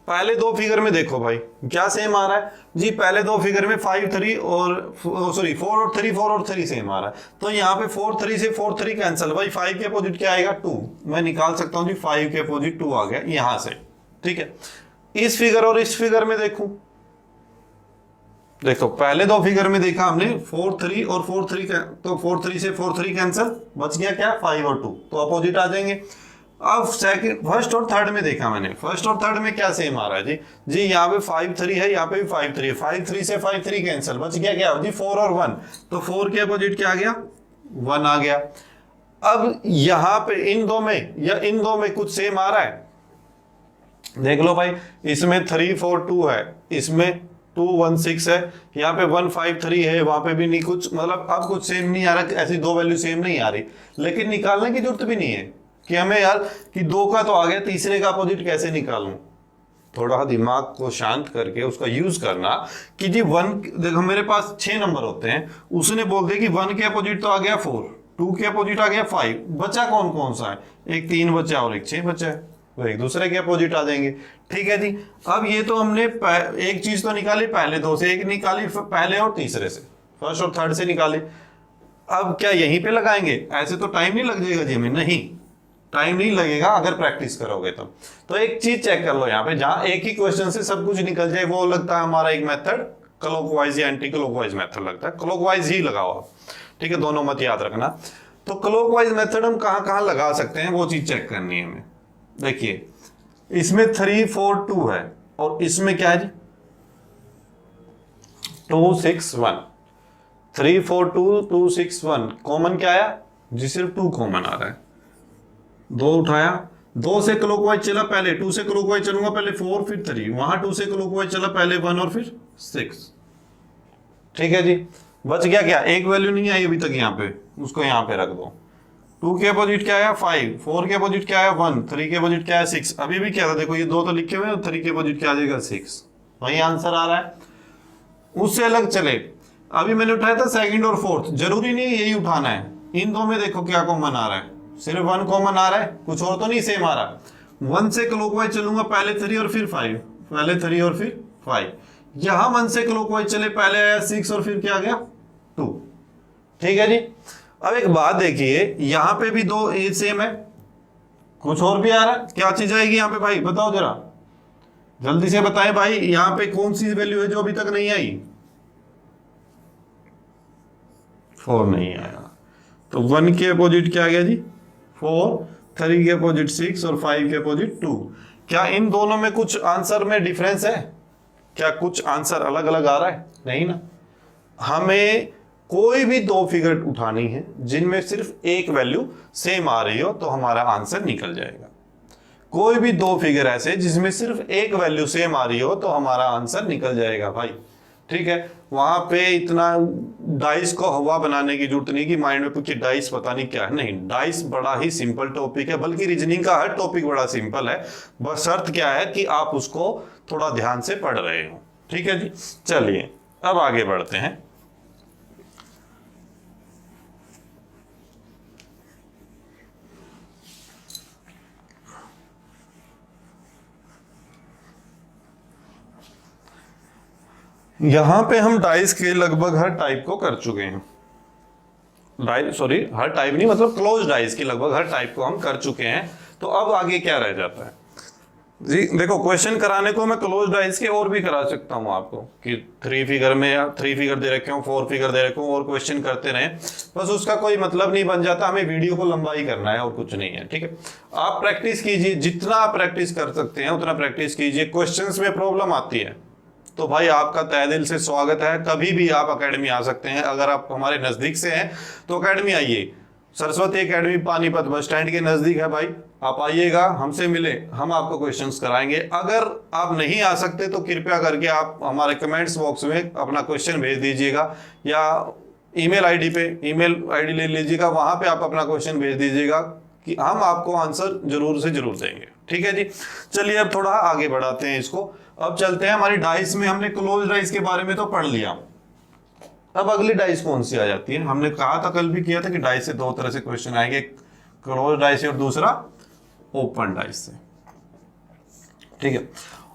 पहले 2 फिगर में देखो भाई क्या सेम आ रहा है जी, पहले 2 फिगर में 5 3 और सॉरी 4 और 3, 4 और 3 सेम आ रहा है, तो यहाँ पे 4 3 से 4 3 कैंसिल, भाई 5 के अपोजिट क्या आएगा 2, मैं निकाल सकता हूँ जी 5 के अपोजिट 2 आ गया यहां से। ठीक है, इस फिगर और इस फिगर में देखो पहले 2 फिगर में देखा हमने 4 3 और 4 3, तो 4 3 से 4 3 कैंसिल, बच गया क्या 5 और 2, तो अपोजिट आ जाएंगे। अब सेकंड, फर्स्ट और थर्ड में देखा मैंने, फर्स्ट और थर्ड में क्या सेम आ रहा है जी यहाँ पे 5 3 है, यहाँ पे भी 5 3 है, 5 3 से 5 3 कैंसिल, बच गया क्या जी 4 और 1, तो 4 के अपोजिट क्या आ गया 1 आ गया। अब यहाँ पे इन दो में या इन दो में कुछ सेम आ रहा है, देख लो भाई, इसमें 3 4 2 है, इसमें 2 1 6 है, यहाँ पे 1 5 3 है, वहां पे भी नहीं कुछ, मतलब अब कुछ सेम नहीं आ रहा, ऐसी 2 वैल्यू सेम नहीं आ रही। लेकिन निकालने की जरूरत भी नहीं है कि हमें यार कि 2 का तो आ गया, तीसरे का अपोजिट कैसे निकालूं। थोड़ा दिमाग को शांत करके उसका यूज करना कि जी 1, देखो मेरे पास 6 नंबर होते हैं, उसने बोल दिया कि 1 के अपोजिट तो आ गया 4, 2 के अपोजिट आ गया 5, बचा कौन कौन सा है, एक 3 बचा और एक 6 बचा है, वो एक दूसरे के अपोजिट आ जाएंगे। ठीक है जी, अब ये तो हमने एक चीज तो निकाली पहले 2 से, एक निकाली पहले और तीसरे से, फर्स्ट और थर्ड से निकाली। अब क्या यहीं पे लगाएंगे, ऐसे तो टाइम नहीं लग जाएगा जी हमें, नहीं टाइम नहीं लगेगा अगर प्रैक्टिस करोगे तो एक चीज चेक कर लो यहाँ पे, जहां एक ही क्वेश्चन से सब कुछ निकल जाए, वो लगता है हमारा एक मेथड क्लॉकवाइज या एंटी क्लॉकवाइज मेथड लगता है। क्लॉकवाइज ही लगाओ आप, ठीक है, दोनों मत याद रखना। तो क्लॉकवाइज मेथड हम कहां कहां लगा सकते हैं वो चीज चेक करनी है हमें। देखिए इसमें 3 4 2 है, और इसमें क्या है जी 2 6 1, 3 4 2 2 6 1 कॉमन क्या आया जी, सिर्फ 2 कॉमन आ रहा है। 2 उठाया, 2 से क्लॉकवाइज चला, पहले 2 से क्लॉकवाइज चलूंगा, पहले 4 फिर 3, वहां 2 से क्लॉकवाइज चला, पहले 1 और फिर 6। ठीक है जी, बच गया क्या, एक वैल्यू नहीं आई अभी तक यहाँ पे, उसको यहाँ पे रख दो। 2 के अपोजिट क्या आया 5, 4 के अपोजिट क्या आया 1, 3 के अपोजिट क्या आया 6। अभी भी क्या था, देखो ये 2 तो लिखे हुए हैं, 3 के अपोजिट क्या आ जाएगा 6, वही आंसर आ रहा है। उससे अलग चले, अभी मैंने उठाया था सेकंड और फोर्थ, जरूरी नहीं यही उठाना है, इन दो में देखो क्या कॉमन आ रहा है, सिर्फ 1 कॉमन आ रहा है, कुछ और तो नहीं सेम आ रहा। 1 से क्लॉकवाइज चलूंगा, पहले 3 और फिर 5, पहले 3 और फिर 5। यहां 1 से क्लॉकवाइज चले, पहले आया 6 और फिर क्या आ गया 2। ठीक है जी, अब एक बात देखिए, यहां पे भी 2 सेम है, कुछ और भी आ रहा है, क्या चीज आएगी यहाँ पे भाई, बताओ जरा जल्दी से बताएं भाई, यहाँ पे कौन सी वैल्यू है जो अभी तक नहीं आई। 4 नहीं आया, तो 1 के अपोजिट क्या आ गया जी 4, 3 के अपोजिट 6 और 5 के अपोजिट 2। क्या इन दोनों में कुछ आंसर में डिफरेंस है, क्या कुछ आंसर अलग अलग आ रहा है, नहीं ना। हमें कोई भी 2 फिगर उठानी है जिनमें सिर्फ एक वैल्यू सेम आ रही हो तो हमारा आंसर निकल जाएगा। कोई भी 2 फिगर ऐसे जिसमें सिर्फ एक वैल्यू सेम आ रही हो तो हमारा आंसर निकल जाएगा भाई। ठीक है, वहां पे इतना डाइस को हवा बनाने की जरूरत नहीं कि माइंड में पूछे डाइस पता नहीं क्या है, नहीं, डाइस बड़ा ही सिंपल टॉपिक है, बल्कि रीजनिंग का हर टॉपिक बड़ा सिंपल है, बस शर्त क्या है कि आप उसको थोड़ा ध्यान से पढ़ रहे हो। ठीक है जी, चलिए अब आगे बढ़ते हैं। यहां पे हम डाइस के लगभग हर टाइप को कर चुके हैं, हर टाइप नहीं, मतलब क्लोज डाइस के लगभग हर टाइप को हम कर चुके हैं। तो अब आगे क्या रह जाता है जी, देखो क्वेश्चन कराने को मैं क्लोज डाइस के और भी करा सकता हूं आपको, कि 3 फिगर में या 3 फिगर दे रखे हो, 4 फिगर दे रखे हो और क्वेश्चन करते रहे, बस उसका कोई मतलब नहीं बन जाता, हमें वीडियो को लंबा ही करना है और कुछ नहीं है। ठीक है, आप प्रैक्टिस कीजिए, जितना आप प्रैक्टिस कर सकते हैं उतना प्रैक्टिस कीजिए। क्वेश्चंस में प्रॉब्लम आती है तो भाई आपका तहे दिल से स्वागत है, कभी भी आप एकेडमी आ सकते हैं। अगर आप हमारे नजदीक से हैं तो एकेडमी आइए, Saraswati academy Panipat bus stand के नजदीक है भाई, आप आइएगा, हमसे मिले, हम आपको क्वेश्चंस कराएंगे। अगर आप नहीं आ सकते तो कृपया करके आप हमारे कमेंट्स बॉक्स में अपना क्वेश्चन भेज दीजिएगा, या ईमेल आईडी पे ईमेल आईडी ले लीजिएगा, वहां पे आप अपना क्वेश्चन भेज दीजिएगा कि हम आपको आंसर जरूर से जरूर देंगे। ठीक है जी, चलिए अब थोड़ा आगे बढ़ाते हैं इसको। अब चलते हैं हमारी डाइस में, हमने क्लोज डाइस के बारे में तो पढ़ लिया, अब अगली डाइस कौन सी आ जाती है। हमने कहा था, कल भी किया था कि डाइस से 2 तरह से क्वेश्चन आएंगे, क्लोज डाइस से और दूसरा ओपन डाइस से। ठीक है,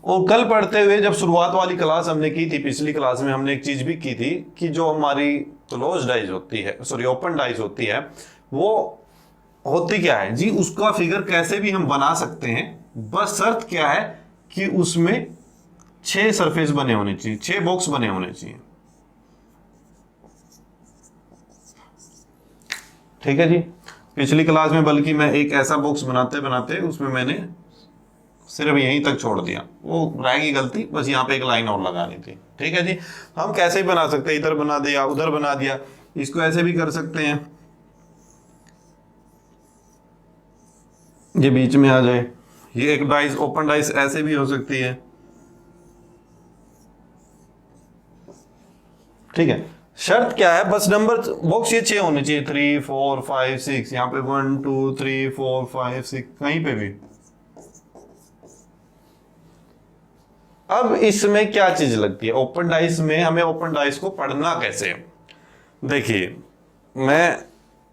और कल पढ़ते हुए जब शुरुआत वाली क्लास हमने की थी, पिछली क्लास में हमने एक चीज भी की थी कि जो हमारी क्लोज डाइस होती है, ओपन डाइस होती है, वो होती क्या है जी, उसका फिगर कैसे भी हम बना सकते हैं, बस शर्त क्या है कि उसमें 6 सरफेस बने होने चाहिए, 6 बॉक्स बने होने चाहिए। ठीक है जी, पिछली क्लास में बल्कि मैं एक ऐसा बॉक्स बनाते बनाते उसमें मैंने सिर्फ यहीं तक छोड़ दिया, वो रहेगी गलती, बस यहाँ पे एक लाइन और लगानी थी। ठीक है जी, हम कैसे भी बना सकते हैं, इधर बना दिया उधर बना दिया, इसको ऐसे भी कर सकते हैं, ये बीच में आ जाए, ये एक डाइस ओपन डाइस ऐसे भी हो सकती है। ठीक है, शर्त क्या है, बस नंबर बॉक्स ये 6 होने चाहिए, 3 4 5 6, यहाँ पे 1 2 3 4 5 6, कहीं पे भी। अब इसमें क्या चीज लगती है ओपन डाइस में, हमें ओपन डाइस को पढ़ना कैसे। देखिए, मैं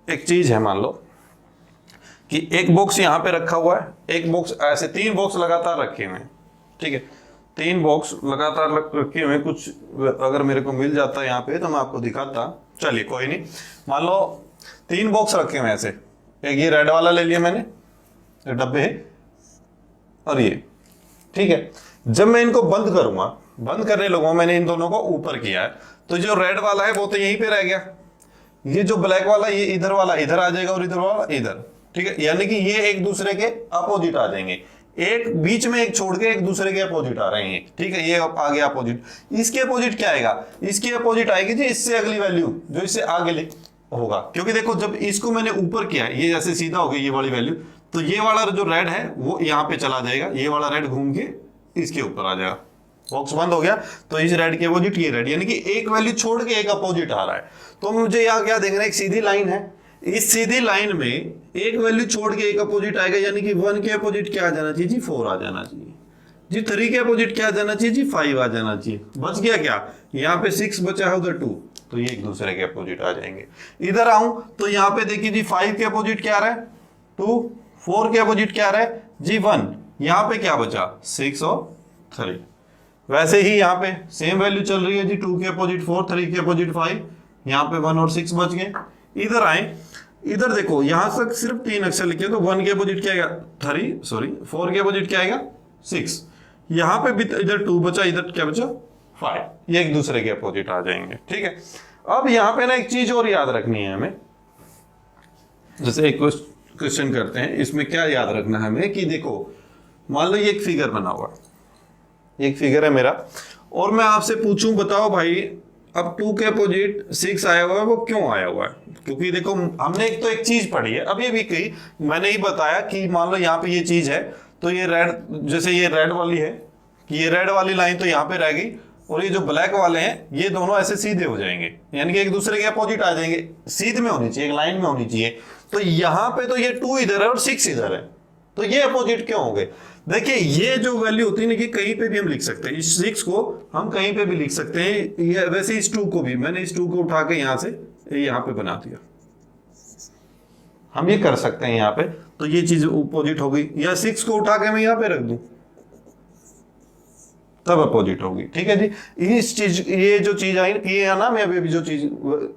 एक चीज है, मान लो कि एक बॉक्स यहां पे रखा हुआ है, एक बॉक्स ऐसे, 3 बॉक्स लगातार रखे हुए हैं। ठीक है, 3 बॉक्स लगातार रखे हुए हैं, कुछ अगर मेरे को मिल जाता है यहाँ पे तो मैं आपको दिखाता, चलिए कोई नहीं। मान लो 3 बॉक्स रखे हुए हैं ऐसे, एक ये रेड वाला ले लिया मैंने, डब्बे है, और ये। ठीक है, जब मैं इनको बंद करूंगा, बंद करने लगूंगा, मैंने इन दोनों को ऊपर किया है, तो जो रेड वाला है वो तो यहीं पे रह गया, ये जो ब्लैक वाला ये इधर वाला इधर आ जाएगा और इधर वाला इधर। ठीक है, यानी कि ये एक दूसरे के अपोजिट आ जाएंगे, एक बीच में एक छोड़ के एक दूसरे के अपोजिट आ रहे हैं, ठीक है, ये आ गया अपोजिट। इसके अपोजिट क्या आएगा, इसके अपोजिट आएगी जी इससे अगली वैल्यू जो इससे आगे होगा, क्योंकि देखो जब इसको मैंने ऊपर किया, ये जैसे सीधा हो गया ये वाली वैल्यू, तो ये वाला जो रेड है वो यहाँ पे चला जाएगा, ये वाला रेड घूम के इसके ऊपर आ जाएगा, बॉक्स बंद हो गया। तो इस रेड के अपोजिट ये रेड, यानी कि एक वैल्यू छोड़ के एक अपोजिट आ रहा है। तो मुझे यहाँ क्या देखना है, एक सीधी लाइन है, इस सीधी लाइन में एक वैल्यू छोड़ के एक अपोजिट आएगा, यानी कि 1 के अपोजिट क्या आ जाना चाहिए जी, 4 आ जाना चाहिए जी। 3 के अपोजिट क्या आ जाना चाहिए जी, 5 आ जाना चाहिए। बच गया क्या, यहाँ पे 6 बचा है, उधर 2, तो ये एक दूसरे के अपोजिट आ जाएंगे। इधर आऊं तो यहाँ पे देखिए जी 5 के अपोजिट क्या आ रहा है 2, 4 के अपोजिट क्या आ रहा है जी 1, यहाँ पे क्या बचा 6 और 3। वैसे ही यहाँ पे सेम वैल्यू चल रही है जी, 2 के अपोजिट 4, 3 के अपोजिट 5, यहाँ पे 1 और 6 बच गए। इधर आए, इधर देखो यहां तक सिर्फ 3 अक्षर लिखे, तो 1 के अपोजिट क्या आएगा 4 के अपोजिट क्या आएगा 6, यहाँ पे भी इधर 2 बचा, इधर क्या बचा 5, ये एक दूसरे के अपोजिट आ जाएंगे, ठीक है। अब यहाँ पे ना एक चीज और याद रखनी है हमें, जैसे एक क्वेश्चन करते हैं, इसमें क्या याद रखना है हमें कि देखो मान लो ये एक फिगर बना हुआ है, एक फिगर है मेरा, और मैं आपसे पूछूं बताओ भाई अब 2 के अपोजिट 6 आया हुआ है, वो क्यों आया हुआ है? क्योंकि देखो हमने एक तो एक चीज पढ़ी है, अभी भी कही मैंने ही बताया कि मान लो यहाँ पे ये चीज है, तो ये रेड, जैसे ये रेड वाली है कि ये रेड वाली लाइन तो यहाँ पे रह गई, और ये जो ब्लैक वाले हैं ये दोनों ऐसे सीधे हो जाएंगे, यानी कि एक दूसरे के अपोजिट आ जाएंगे, सीधे में होनी चाहिए, एक लाइन में होनी चाहिए। तो यहाँ पे तो ये 2 इधर है और 6 इधर है, तो ये अपोजिट क्यों हो गए? देखिए ये जो वैल्यू होती है ना कि कहीं पे भी हम लिख सकते हैं, इस 6 को हम कहीं पे भी लिख सकते हैं, ये वैसे इस 2 को भी मैंने इस 2 को उठा के यहां से यहाँ पे बना दिया, हम ये कर सकते हैं यहाँ पे, तो ये चीज अपोजिट हो गई, या 6 को उठा के मैं यहाँ पे रख दूं तब अपोजिट होगी, ठीक है जी। इस चीज ये जो चीज आई की है ना, मैं अभी जो चीज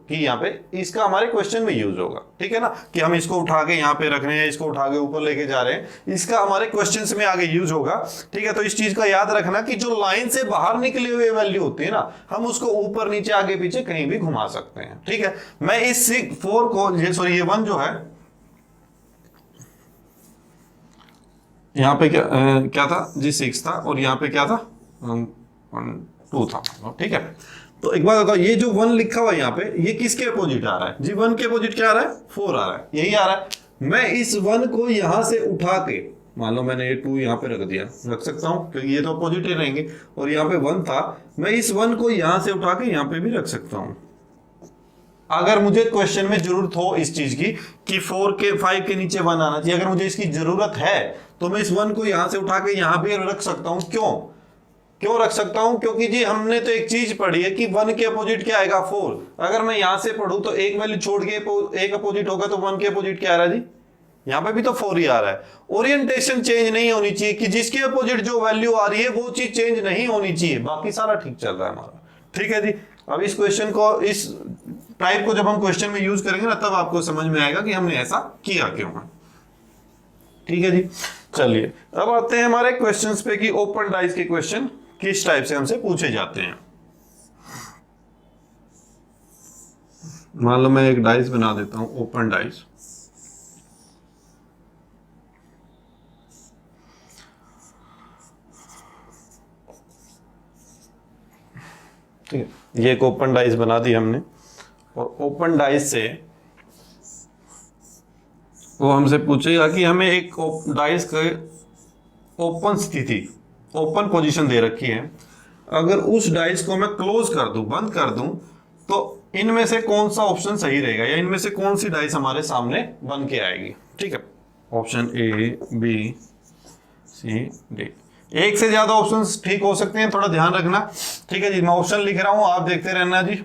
की यहाँ पे, इसका हमारे क्वेश्चन में यूज होगा, ठीक है ना, कि हम इसको उठा के यहाँ पे रख रहे हैं, इसको उठा के ऊपर लेके जा रहे हैं, इसका हमारे क्वेश्चंस में आगे यूज होगा, ठीक है। तो इस चीज का याद रखना कि जो लाइन से बाहर निकले हुए वैल्यू होती है ना, हम उसको ऊपर नीचे आगे पीछे कहीं भी घुमा सकते हैं, ठीक है। मैं इस 4 को ये 1 जो है यहाँ पे क्या था जी 6 था, और यहाँ पे क्या था 2 था, ठीक है। तो एक बात बताओ, ये जो 1 लिखा हुआ है यहाँ पे, ये किसके अपोजिट आ रहा है जी? 1 के अपोजिट क्या आ रहा है 4 आ रहा है, यही आ रहा है। मैं इस 1 को यहां से उठा के, मान लो मैंने ये 2 यहाँ पे रख दिया, रख सकता हूँ क्योंकि ये तो अपोजिट ही रहेंगे, और यहाँ पे 1 था, मैं इस 1 को यहां से उठा के यहाँ पे भी रख सकता हूँ। अगर मुझे क्वेश्चन में जरूरत हो इस चीज की कि 5 के नीचे 1 आना चाहिए, अगर मुझे इसकी जरूरत है तो मैं इस 1 को यहां से उठा के यहां पे रख सकता हूं। क्यों रख सकता हूं? क्योंकि जी हमने तो एक चीज पढ़ी है कि 1 के अपोजिट क्या आएगा 4। अगर मैं यहां से पढ़ूं तो एक वैल्यू छोड़ के एक अपोजिट होगा, तो 1 के अपोजिट क्या आ रहा है जी? यहाँ पे भी तो 4 ही आ रहा है। ओरिएंटेशन चेंज नहीं होनी चाहिए कि जिसके अपोजिट जो वैल्यू आ रही है वो चीज चेंज नहीं होनी चाहिए, बाकी सारा ठीक चल रहा है हमारा, ठीक है जी। अब इस क्वेश्चन को, इस टाइप को जब हम क्वेश्चन में यूज करेंगे ना, तब आपको समझ में आएगा कि हमने ऐसा किया क्यों है, ठीक है जी। चलिए अब आते हैं हमारे क्वेश्चंस पे कि ओपन डाइस के क्वेश्चन किस टाइप से हमसे पूछे जाते हैं। मान लो मैं एक डाइस बना देता हूं, ओपन डाइस, ठीक है। ये एक ओपन डाइस बना दी हमने, और ओपन डाइस से वो हमसे पूछेगा कि हमें एक डाइस के ओपन स्थिति, ओपन पोजीशन दे रखी है, अगर उस डाइस को मैं क्लोज कर दूं, बंद कर दूं, तो इनमें से कौन सा ऑप्शन सही रहेगा, या इनमें से कौन सी डाइस हमारे सामने बन के आएगी, ठीक है। Option A, B, C, D, एक से ज्यादा ऑप्शंस ठीक हो सकते हैं, थोड़ा ध्यान रखना, ठीक है जी। मैं ऑप्शन लिख रहा हूं, आप देखते रहना जी।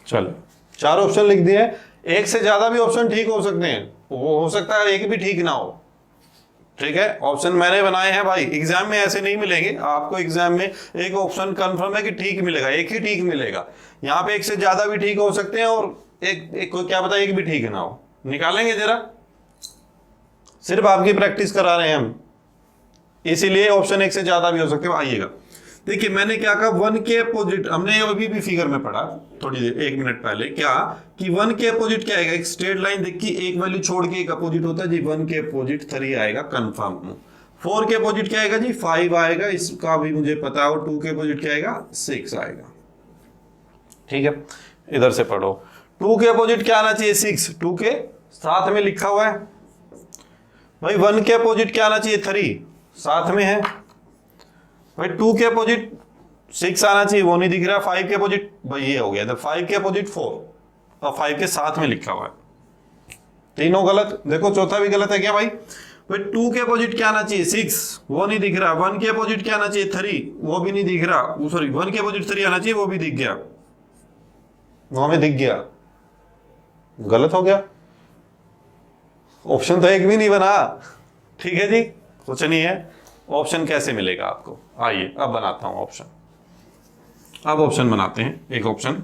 चलो 4 ऑप्शन लिख दिए, एक से ज्यादा भी ऑप्शन ठीक हो सकते हैं, वो हो सकता है एक भी ठीक ना हो, ठीक है। ऑप्शन मैंने बनाए हैं भाई, एग्जाम में ऐसे नहीं मिलेंगे आपको, एग्जाम में एक ऑप्शन कंफर्म है कि ठीक मिलेगा, एक ही ठीक मिलेगा। यहाँ पे एक से ज्यादा भी ठीक हो सकते हैं, और एक क्या पता एक भी ठीक ना हो। निकालेंगे जरा, सिर्फ आपकी प्रैक्टिस करा रहे हैं हम, इसीलिए ऑप्शन एक से ज्यादा भी हो सकते हैं। आइएगा, देखिए मैंने क्या कहा, 1 के अपोजिट, हमने अभी भी फिगर में पढ़ा थोड़ी देर 1 मिनट पहले, क्या कि 1 के अपोजिट क्या आएगा, एक स्ट्रेट लाइन देखी, एक वैल्यू छोड़ के एक अपोजिट होता है जी, 1 के अपोजिट 3 आएगा कंफर्म हूं। 4 के अपोजिट क्या आएगा जी, 5 आएगा, इसका भी मुझे पता है। और 2 के अपोजिट क्या आएगा, 6 आएगा। ठीक है, इधर से पढ़ो, 2 के अपोजिट क्या आना चाहिए, 6, 2 के साथ में लिखा हुआ है भाई। 1 के अपोजिट क्या आना चाहिए, 3, साथ में है भाई। 2 के अपोजिट 6 आना चाहिए, वो नहीं दिख रहा। 5 के अपोजिट भाई ये हो गया, तो 5 के अपोजिट 4 और 5 के साथ में लिखा हुआ है, तीनों गलत। देखो चौथा भी गलत है क्या भाई। 2 के अपोजिट क्या आना चाहिए, 6, वो नहीं दिख रहा। 1 के अपोजिट क्या आना चाहिए, 3, वो भी नहीं दिख रहा। सॉरी, 1 के अपोजिट 3 आना चाहिए, वो भी दिख गया, वो हमें दिख गया, गलत हो गया। ऑप्शन तो एक भी नहीं बना। ठीक है जी, कुछ नहीं है। ऑप्शन कैसे मिलेगा आपको, आइए अब बनाता हूं ऑप्शन। अब ऑप्शन बनाते हैं, एक ऑप्शन,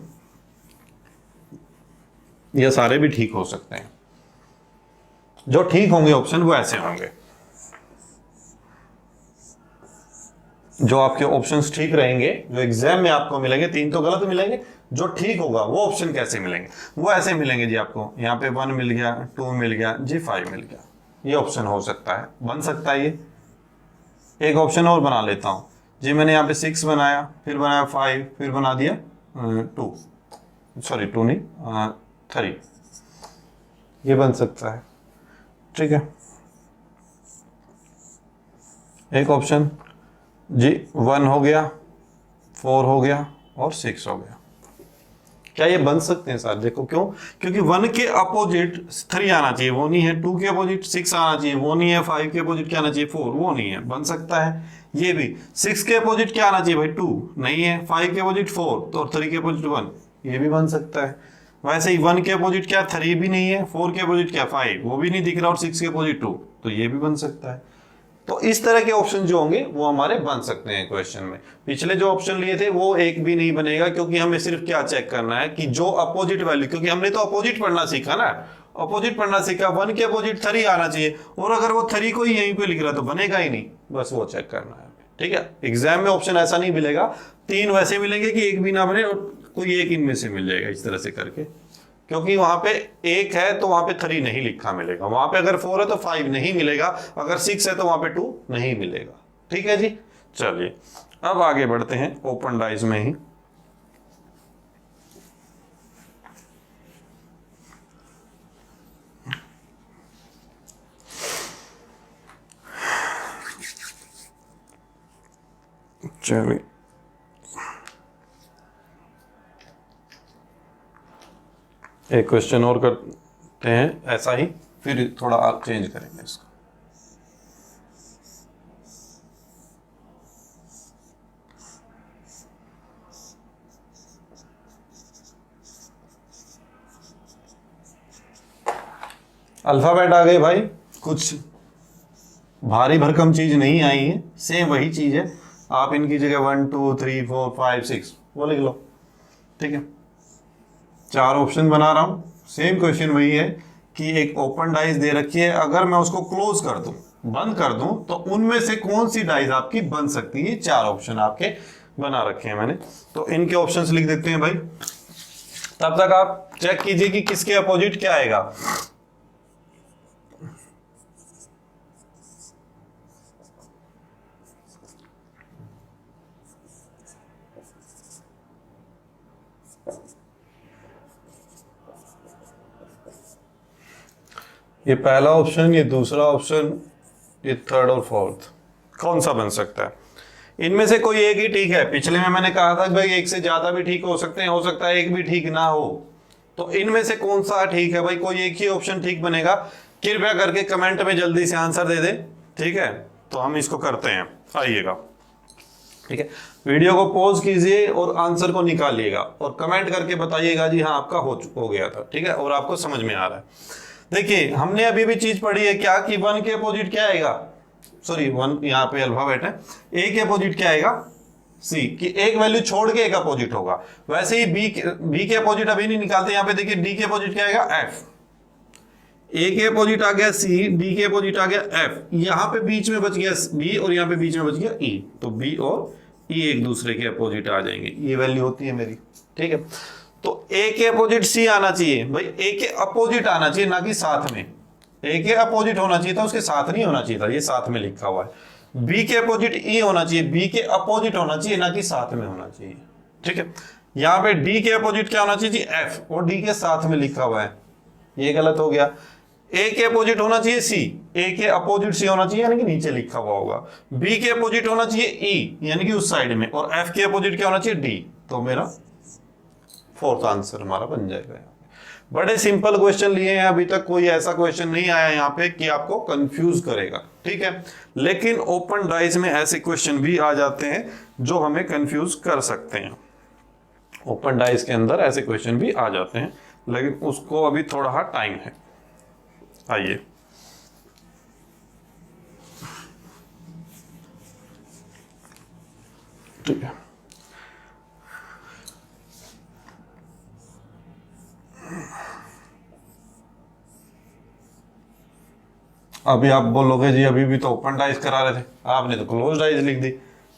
ये सारे भी ठीक हो सकते हैं। जो ठीक होंगे ऑप्शन वो ऐसे होंगे, जो आपके ऑप्शंस ठीक रहेंगे, जो एग्जाम में आपको मिलेंगे, 3 तो गलत मिलेंगे, जो ठीक होगा वो ऑप्शन कैसे मिलेंगे, वो ऐसे मिलेंगे जी आपको। यहाँ पे 1 मिल गया, 2 मिल गया जी, 5 मिल गया। ये ऑप्शन हो सकता है, बन सकता है ये। एक ऑप्शन और बना लेता हूं जी, मैंने यहाँ पे 6 बनाया, फिर बनाया 5, फिर बना दिया 2, सॉरी 2 नहीं 3, ये बन सकता है। ठीक है, एक ऑप्शन जी 1 हो गया, 4 हो गया और 6 हो गया। क्या ये बन सकते हैं सर? देखो क्यों, क्योंकि 1 के अपोजिट 3 आना चाहिए, वो नहीं है। 2 के अपोजिट 6 आना चाहिए, वो नहीं है। 5 के अपोजिट क्या आना चाहिए, 4, वो नहीं है। बन सकता है ये भी। 6 के अपोजिट क्या आना चाहिए भाई, 2, नहीं है। 5 के अपोजिट 4, तो 3 के अपोजिट 1, ये भी बन सकता है। वैसे ही 1 के अपोजिट क्या, 3 भी नहीं है। 4 के अपोजिट क्या, 5, वो भी नहीं दिख रहा। और 6 के अपोजिट 2, तो ये भी बन सकता है। तो इस तरह के ऑप्शन जो होंगे वो हमारे बन सकते हैं क्वेश्चन में। पिछले जो ऑप्शन लिए थे वो एक भी नहीं बनेगा, क्योंकि हमें सिर्फ क्या चेक करना है कि जो अपोजिट वैल्यू, क्योंकि हमने तो अपोजिट पढ़ना सीखा ना, अपोजिट पढ़ना सीखा। 1 के अपोजिट 3 आना चाहिए, और अगर वो 3 को ही यहीं पे लिख रहा तो बनेगा ही नहीं, बस वो चेक करना है। ठीक है, एग्जाम में ऑप्शन ऐसा नहीं मिलेगा, 3 वैसे मिलेंगे कि एक भी ना बने और कोई एक इनमें से मिल जाएगा, इस तरह से करके। क्योंकि वहां पे 1 है तो वहां पे 3 नहीं लिखा मिलेगा, वहां पे अगर 4 है तो 5 नहीं मिलेगा, अगर 6 है तो वहां पे 2 नहीं मिलेगा। ठीक है जी, चलिए अब आगे बढ़ते हैं ओपन डाइज में ही। चलिए एक क्वेश्चन और करते हैं ऐसा ही, फिर थोड़ा आप चेंज करेंगे इसको। अल्फाबेट आ गए भाई, कुछ भारी भरकम चीज नहीं आई है, सेम वही चीज है। आप इनकी जगह 1 2 3 4 5 6 वो लिख लो। ठीक है, 4 ऑप्शन बना रहा हूं, सेम क्वेश्चन वही है कि एक ओपन डाइस दे रखी है, अगर मैं उसको क्लोज कर दूं, बंद कर दूं, तो उनमें से कौन सी डाइस आपकी बन सकती है। 4 ऑप्शन आपके बना रखे हैं मैंने, तो इनके ऑप्शंस लिख देते हैं भाई। तब तक आप चेक कीजिए कि किसके अपोजिट क्या आएगा। ये पहला ऑप्शन, ये दूसरा ऑप्शन, ये थर्ड और फोर्थ, कौन सा बन सकता है? इनमें से कोई एक ही ठीक है। पिछले में मैंने कहा था कि भाई एक से ज्यादा भी ठीक हो सकते हैं, हो सकता है एक भी ठीक ना हो। तो इनमें से कौन सा ठीक है भाई? कोई एक ही ऑप्शन ठीक बनेगा। कृपया करके कमेंट में जल्दी से आंसर दे दे, ठीक है? तो हम इसको करते हैं, आइएगा। ठीक है, वीडियो को पॉज कीजिए और आंसर को निकालिएगा और कमेंट करके बताइएगा जी हाँ आपका हो गया था, ठीक है, और आपको समझ में आ रहा है। देखिए हमने अभी भी चीज पढ़ी है क्या कि 1 के अपोजिट क्या आएगा, सॉरी 1 यहाँ पे अल्फाबेट है, ए के अपोजिट क्या आएगा, सी, कि एक वैल्यू छोड़ के एक अपोजिट होगा। वैसे ही बी के अपोजिट अभी नहीं निकालते, यहाँ पे देखिए डी के अपोजिट क्या आएगा, एफ। ए के अपोजिट आ गया सी, बी के अपोजिट आ गया एफ, यहां पे बीच में बच गया बी और यहां पे बीच में बच गया ई, तो बी और ई एक दूसरे के अपोजिट आ जाएंगे, ये वैल्यू होती है मेरी, ठीक है। तो ए के अपोजिट सी आना चाहिए भाई, ए के अपोजिट आना चाहिए ना कि साथ में, ए के अपोजिट होना चाहिए था, उसके साथ नहीं होना चाहिए था, ये साथ में लिखा हुआ है। बी के अपोजिट ई होना चाहिए, बी के अपोजिट होना चाहिए ना कि साथ में होना चाहिए, ठीक है। यहां पे डी के अपोजिट क्या होना चाहिए एफ, और डी के साथ में लिखा हुआ है, ये गलत हो गया। ए के अपोजिट होना चाहिए सी, ए के अपोजिट सी होना चाहिए यानी कि नीचे लिखा हुआ होगा। बी के अपोजिट होना चाहिए ई यानी कि उस साइड में, और एफ के अपोजिट क्या होना चाहिए डी, तो मेरा फोर्थ आंसर हमारा बन जाएगा। बड़े सिंपल क्वेश्चन लिए हैं, अभी तक कोई ऐसा क्वेश्चन नहीं आया यहाँ पे कि आपको कंफ्यूज करेगा, ठीक है। लेकिन ओपन डाइस में ऐसे क्वेश्चन भी आ जाते हैं जो हमें कंफ्यूज कर सकते हैं, ओपन डाइस के अंदर ऐसे क्वेश्चन भी आ जाते हैं, लेकिन उसको अभी थोड़ा टाइम है। आइए ठीक है, अभी आप बोलोगे जी अभी भी तो ओपन डाइस करा रहे थे, आपने तो क्लोज डाइस लिख दी।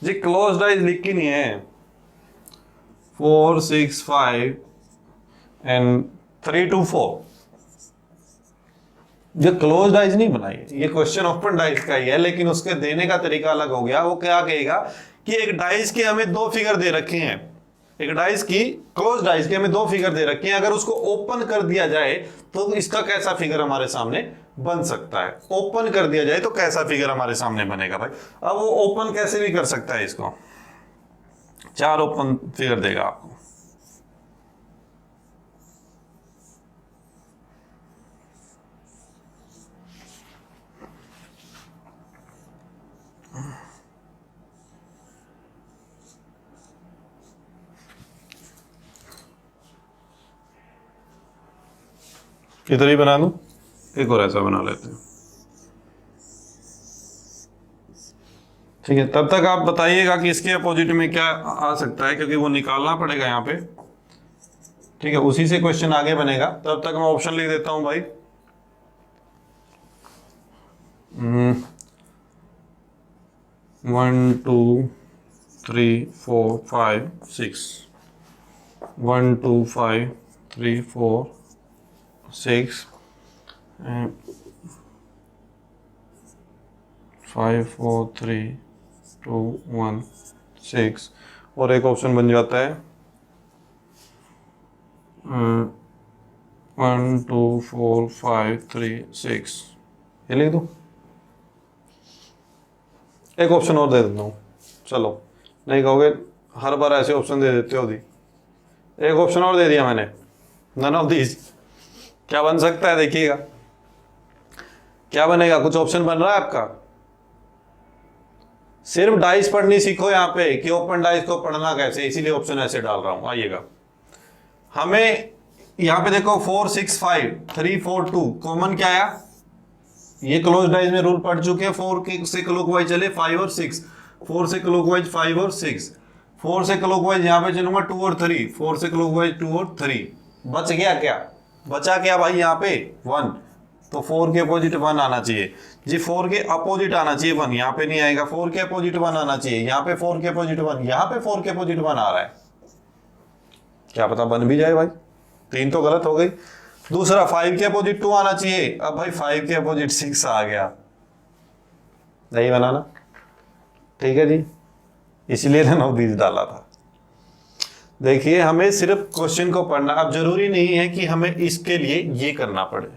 जी क्लोज डाइस लिखी नहीं है, 4 6 5 एंड 3 2 4, ये क्लोज डाइस नहीं बनाई है, ये क्वेश्चन ओपन डाइस का ही है, लेकिन उसके देने का तरीका अलग हो गया। वो क्या कहेगा कि एक डाइस के हमें दो फिगर दे रखे हैं, एक डाइस की क्लोज डाइस के हमें दो फिगर दे रखे हैं, अगर उसको ओपन कर दिया जाए तो इसका कैसा फिगर हमारे सामने बन सकता है, ओपन कर दिया जाए तो कैसा फिगर हमारे सामने बनेगा भाई। अब वो ओपन कैसे भी कर सकता है, इसको 4 ओपन फिगर देगा आपको, इधर ही बना दूं, एक और ऐसा बना लेते हैं, ठीक है। तब तक आप बताइएगा कि इसके अपोजिट में क्या आ सकता है, क्योंकि वो निकालना पड़ेगा यहाँ पे, ठीक है, उसी से क्वेश्चन आगे बनेगा। तब तक मैं ऑप्शन लिख देता हूं भाई, 1 2 3 4 5 6, 1 2 5 3 4 6 5 4 3 2 1 6, और एक ऑप्शन बन जाता है 1 2 4 5 3 6, ये लिख दो। एक ऑप्शन और दे देता हूँ, चलो नहीं कहोगे हर बार ऐसे ऑप्शन दे देते हो दी, एक ऑप्शन और दे दिया मैंने, नन ऑफ दीज। क्या बन सकता है देखिएगा, क्या बनेगा, कुछ ऑप्शन बन रहा है आपका। सिर्फ डाइस पढ़नी सीखो यहाँ पे कि ओपन डाइस को पढ़ना कैसे, इसीलिए ऑप्शन ऐसे डाल रहा हूं। आइएगा, हमें यहाँ पे देखो 4 6 5 3 4 2 कॉमन क्या आया, ये क्लोज डाइस में रूल पढ़ चुके हैं, 4 से क्लॉकवाइज चले 5 और 6, 4 से क्लॉकवाइज 5 और 6, 4 से क्लॉकवाइज यहाँ पे चलूंगा 2 और 3, 4 से क्लॉकवाइज 2 और 3, बच गया क्या, बचा क्या भाई यहाँ पे 1, तो 4 के अपोजिट 1 आना चाहिए जी, 4 के अपोजिट आना चाहिए 1, यहाँ पे नहीं आएगा, 4 के अपोजिट 1 आना चाहिए, यहाँ पे 4 के अपोजिट 1, यहाँ पे 4 के अपोजिट 1 आ रहा है, क्या पता बन भी जाए भाई, 3 तो गलत हो गई। दूसरा 5 के अपोजिट 2 आना चाहिए, अब भाई 5 के अपोजिट 6 आ गया, नहीं बनाना, ठीक है जी, इसलिए ना 9 20 डाला था। देखिए हमें सिर्फ क्वेश्चन को पढ़ना, अब जरूरी नहीं है कि हमें इसके लिए ये करना पड़े,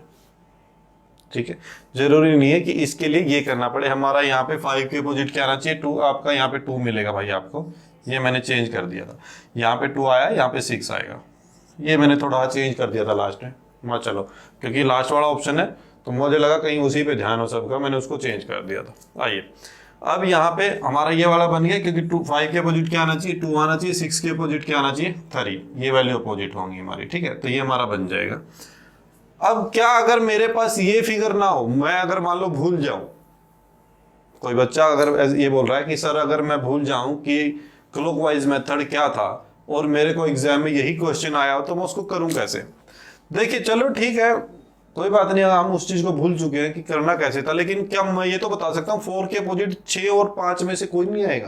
ठीक है, जरूरी नहीं है कि इसके लिए ये करना पड़े। हमारा यहाँ पे 5 के अपोजिट क्या आना चाहिए 2, आपका यहाँ पे 2 मिलेगा भाई आपको, ये मैंने चेंज कर दिया था, यहाँ पे 2 आया, यहाँ पे 6 आएगा, ये मैंने थोड़ा चेंज कर दिया था लास्ट में, मैं चलो क्योंकि लास्ट वाला ऑप्शन है तो मुझे लगा कहीं उसी पे ध्यान हो सबका, मैंने उसको चेंज कर दिया था। आइए अब यहाँ पे हमारा ये वाला बन गया, क्योंकि 5 के अपोजिट क्या आना चाहिए 2 आना चाहिए, 6 के अपोजिट क्या आना चाहिए 3, ये वैल्यू अपोजिट होंगी हमारी, ठीक है, तो ये हमारा बन जाएगा। अब क्या अगर मेरे पास ये फिगर ना हो, मैं अगर मान लो भूल जाऊं, कोई बच्चा अगर ये बोल रहा है कि सर अगर मैं भूल जाऊं कि क्लॉकवाइज मेथड क्या था और मेरे को एग्जाम में यही क्वेश्चन आया हो तो मैं उसको करूं कैसे। देखिए चलो ठीक है, कोई बात नहीं, हम उस चीज को भूल चुके हैं कि करना कैसे था, लेकिन क्या मैं ये तो बता सकता हूँ 4 के अपोजिट 6 और 5 में से कोई नहीं आएगा,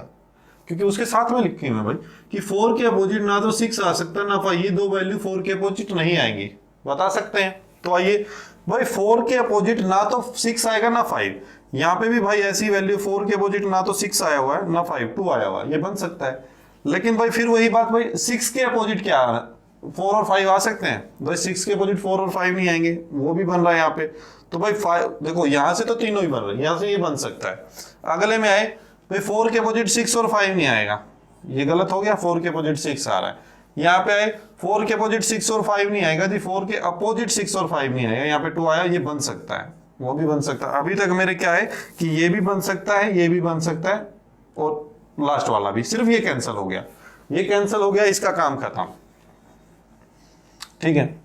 क्योंकि उसके साथ में लिखे हुए भाई कि 4 के अपोजिट ना तो 6 आ सकता ना 5, ये दो वैल्यू 4 के अपोजिट नहीं आएंगी, बता सकते हैं। तो आइए भाई 4 के अपोजिट ना तो 6 आएगा ना 5, यहाँ पे भी भाई ऐसी वैल्यू 4 के अपोजिट ना तो 6 आया हुआ है ना 5, 2 आया हुआ है, ये बन सकता है। लेकिन भाई फिर वही बात भाई 6 के अपोजिट क्या आ रहा है, 4 और 5 आ सकते हैं भाई, 6 के अपोजिट 4 और 5 नहीं आएंगे, वो भी बन रहा है यहाँ पे। तो भाई 5 देखो यहाँ से तो तीनों ही बन रहे हैं, यहाँ से ये बन सकता है। अगले में आए भाई 4 के अपोजिट 6 और 5 नहीं आएगा, ये गलत हो गया, 4 के अपोजिट 6 आ रहा है। यहाँ पे आए 4 के अपोजिट 6 और 5 नहीं आएगा जी, 4 के अपोजिट 6 और 5 नहीं आएगा, यहाँ पे 2 आया, ये बन सकता है, वो भी बन सकता है। अभी तक मेरे क्या है कि ये भी बन सकता है, ये भी बन सकता है, और लास्ट वाला भी, सिर्फ ये कैंसिल हो गया, ये कैंसिल हो गया, इसका काम खत्म। ठीक है,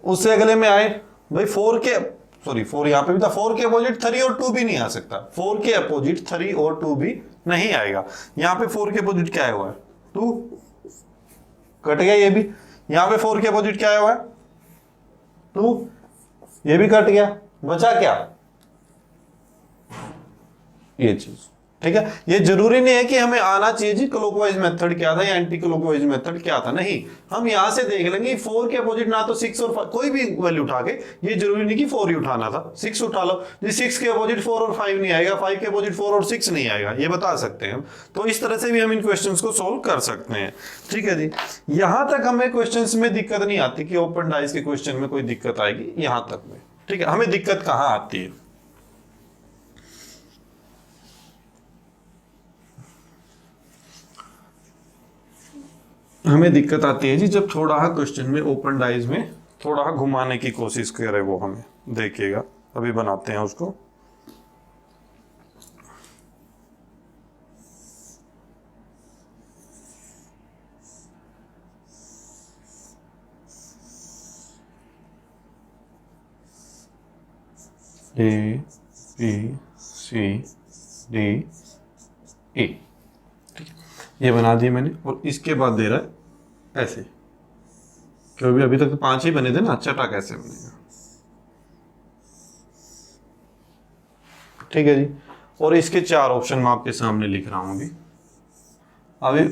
उससे अगले में आए भाई 4 के सॉरी 4 यहाँ पे भी था, 4 के अपोजिट 3 और 2 भी नहीं आ सकता, 4 के अपोजिट 3 और 2 भी नहीं आएगा। यहाँ पे 4 के अपोजिट क्या आया हुआ है, 2, कट गया ये भी। यहाँ पे 4 के अपोजिट क्या आया हुआ है, 2, ये भी कट गया, बचा क्या, ये चीज। ठीक है, ये जरूरी नहीं है कि हमें आना चाहिए जी क्लॉकवाइज मेथड क्या था या एंटी क्लॉकवाइज मेथड क्या था, नहीं, हम यहां से देख लेंगे 4 के अपोजिट ना तो 6 और 5, कोई भी वैल्यू उठा के, ये जरूरी नहीं कि 4 ही उठाना था, 6 उठा लो जी, 6 के अपोजिट 4 और 5 नहीं आएगा, 5 के अपोजिट 4 और 6 नहीं आएगा, ये बता सकते हैं हम। तो इस तरह से भी हम इन क्वेश्चंस को सोल्व कर सकते हैं। ठीक है जी, यहां तक हमें क्वेश्चंस में दिक्कत नहीं आती कि ओपन डाइस के क्वेश्चन में कोई दिक्कत आएगी, यहां तक में। ठीक है, हमें दिक्कत कहां आती है, हमें दिक्कत आती है जी जब थोड़ा क्वेश्चन में ओपन डाइज में थोड़ा घुमाने की कोशिश करे वो हमें, देखिएगा अभी बनाते हैं उसको। ए बी सी डी ई, ठीक है, ये बना दिए मैंने, और इसके बाद दे रहा है ऐसे, क्योंकि अभी तक तो 5 ही बने थे ना, छठा कैसे बनेगा। ठीक है जी, और इसके 4 ऑप्शन मैं आपके सामने लिख रहा हूं अभी। अभी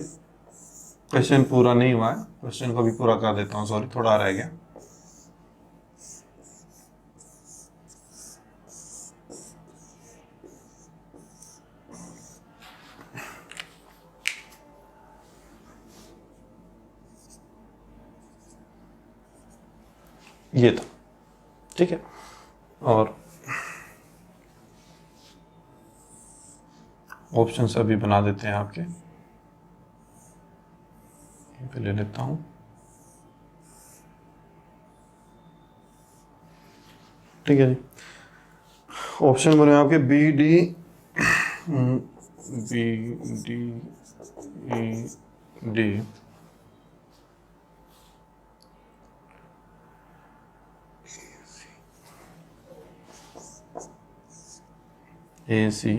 क्वेश्चन पूरा नहीं हुआ है, क्वेश्चन को भी पूरा कर देता हूं, सॉरी थोड़ा रह गया। ये था, ठीक है, और ऑप्शन अभी बना देते हैं आपके, पे ले लेता हूं। ठीक है जी, ऑप्शन बने आपके बी डी ई डी, ए सी,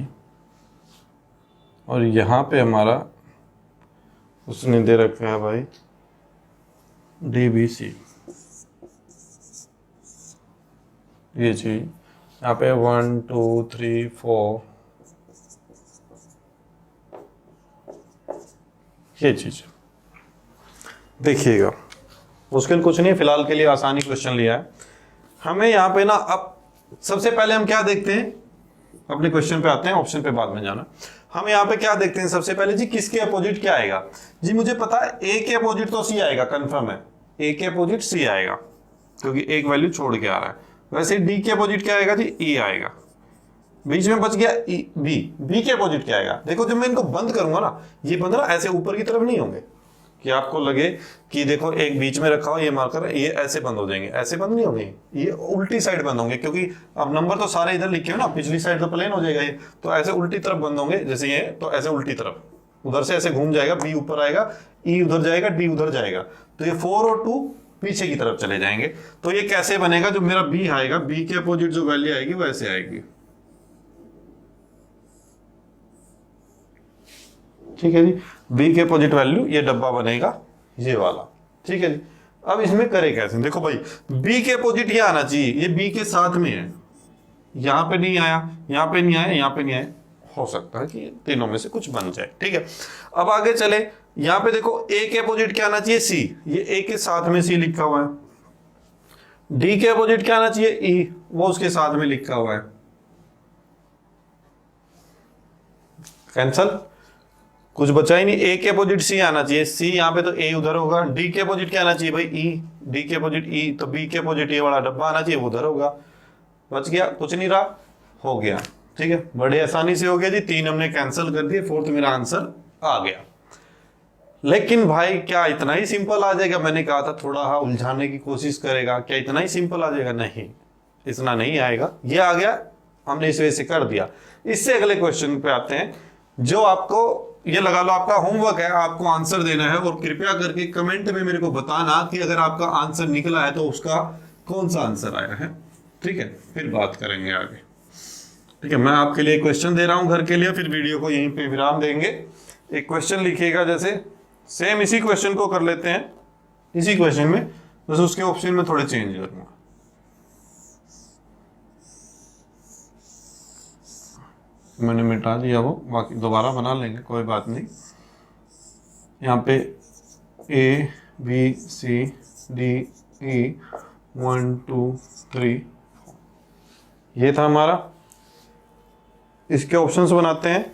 और यहाँ पे हमारा उसने दे रखा है भाई डी बी सी, ये चीज यहाँ पे 1 2 3 4, ये चीज देखिएगा, मुश्किल कुछ नहीं है, फिलहाल के लिए आसानी क्वेश्चन लिया है। हमें यहाँ पे ना, अब सबसे पहले हम क्या देखते हैं, अपने क्वेश्चन पे आते हैं, ऑप्शन पे बाद में जाना। हम यहाँ पे क्या देखते हैं सबसे पहले जी, किसके अपोजिट क्या आएगा जी, मुझे पता है ए के अपोजिट तो सी आएगा, कंफर्म है, ए के अपोजिट सी आएगा क्योंकि एक वैल्यू छोड़ के आ रहा है। वैसे डी के अपोजिट क्या आएगा जी, ई आएगा, बीच में बच गया ई, बी के अपोजिट क्या आएगा, देखो जब मैं इनको बंद करूंगा ना, ये बंद ना ऐसे ऊपर की तरफ नहीं होंगे कि आपको लगे कि देखो एक बीच में रखा हो ये मार्कर, ये ऐसे बंद हो जाएंगे, ऐसे बंद नहीं होंगे, ये उल्टी साइड बंद होंगे, क्योंकि अब नंबर तो सारे इधर लिखे हो ना, पिछली साइड तो प्लेन हो जाएगा ये, तो ऐसे उल्टी तरफ बंद होंगे, जैसे ये तो ऐसे उल्टी तरफ, उधर से ऐसे घूम जाएगा, बी ऊपर आएगा, ई उधर जाएगा, डी उधर जाएगा, तो ये 4 और 2 पीछे की तरफ चले जाएंगे। तो ये कैसे बनेगा, जो मेरा बी आएगा, बी के अपोजिट जो वैल्यू आएगी वो ऐसे आएगी। ठीक है जी, बी के अपोजिट वैल्यू ये डब्बा बनेगा ये वाला। ठीक है जी, अब इसमें करे कैसे, देखो भाई बी के अपोजिट ये आना चाहिए, ये बी के साथ में है, यहाँ पे नहीं आया, यहाँ पे नहीं आया, यहाँ पे नहीं आया, हो सकता है कि तीनों में से कुछ बन जाए। ठीक है, अब आगे चले, यहाँ पे देखो ए के अपोजिट क्या आना चाहिए, सी, ये ए के साथ में सी लिखा हुआ है। डी के अपोजिट क्या आना चाहिए, ई, वो उसके साथ में लिखा हुआ है, कैंसल, कुछ बचा ही नहीं। ए के अपोजिट सी आना चाहिए, सी यहाँ पे तो ए उधर होगा। डी के अपोजिट क्या आना चाहिए भाई, ई, डी के अपोजिट ई, तो बी के अपोजिट ये वाला डब्बा आना चाहिए, वो उधर होगा। बच गया, कुछ नहीं रहा, हो गया। ठीक है, बड़े आसानी से हो गया जी, 3 हमने कैंसिल कर दिए, 4th मेरा आंसर आ गया। लेकिन भाई क्या इतना ही सिंपल आ जाएगा, मैंने कहा था थोड़ा हाँ उलझाने की कोशिश करेगा, क्या इतना ही सिंपल आ जाएगा, नहीं इतना नहीं आएगा। ये आ गया, हमने इस वजह से कर दिया। इससे अगले क्वेश्चन पे आते हैं, जो आपको ये लगा लो आपका होमवर्क है, आपको आंसर देना है, और कृपया करके कमेंट में मेरे को बताना कि अगर आपका आंसर निकला है तो उसका कौन सा आंसर आया है। ठीक है, फिर बात करेंगे आगे। ठीक है, मैं आपके लिए क्वेश्चन दे रहा हूं घर के लिए, फिर वीडियो को यहीं पे विराम देंगे। एक क्वेश्चन लिखिएगा, जैसे सेम इसी क्वेश्चन को कर लेते हैं, इसी क्वेश्चन में बस उसके ऑप्शन में थोड़े चेंज करूंगा। मैंने मिटा दिया वो, बाकी दोबारा बना लेंगे, कोई बात नहीं। यहाँ पे ए बी सी डी ई 1 2 3 ये था हमारा। इसके ऑप्शंस बनाते हैं।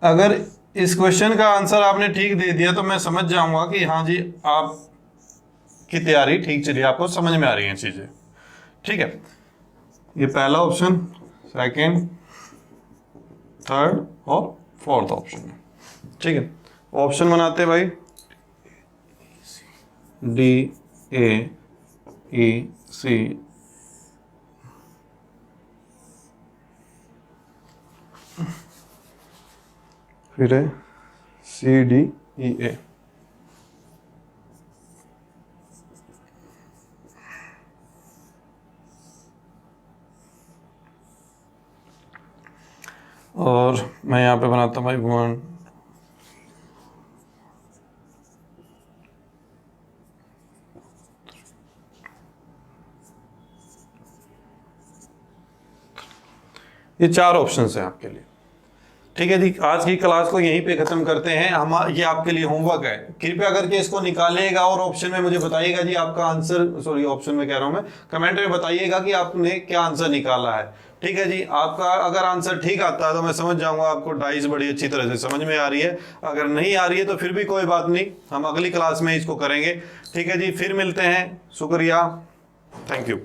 अगर इस क्वेश्चन का आंसर आपने ठीक दे दिया तो मैं समझ जाऊंगा कि हाँ जी आपकी तैयारी ठीक चली, आपको समझ में आ रही हैं चीजें। ठीक है, ये पहला ऑप्शन, सेकंड, थर्ड और 4th ऑप्शन है। ठीक है, ऑप्शन बनाते हैं भाई, डी ए ई सी फिर है सी डी ई ए। और मैं यहाँ पे बनाता हूँ भाई 1 ये 4 ऑप्शंस हैं आपके लिए। ठीक है जी, आज की क्लास को यहीं पे खत्म करते हैं। हम ये आपके लिए होमवर्क है, कृपया करके इसको निकालिएगा और ऑप्शन में मुझे बताइएगा जी आपका आंसर, सॉरी ऑप्शन में कह रहा हूं मैं, कमेंट में बताइएगा कि आपने क्या आंसर निकाला है। ठीक है जी, आपका अगर आंसर ठीक आता है तो मैं समझ जाऊंगा आपको डाइस बड़ी अच्छी तरह से समझ में आ रही है। अगर नहीं आ रही है तो फिर भी कोई बात नहीं, हम अगली क्लास में इसको करेंगे। ठीक है जी, फिर मिलते हैं, शुक्रिया, थैंक यू।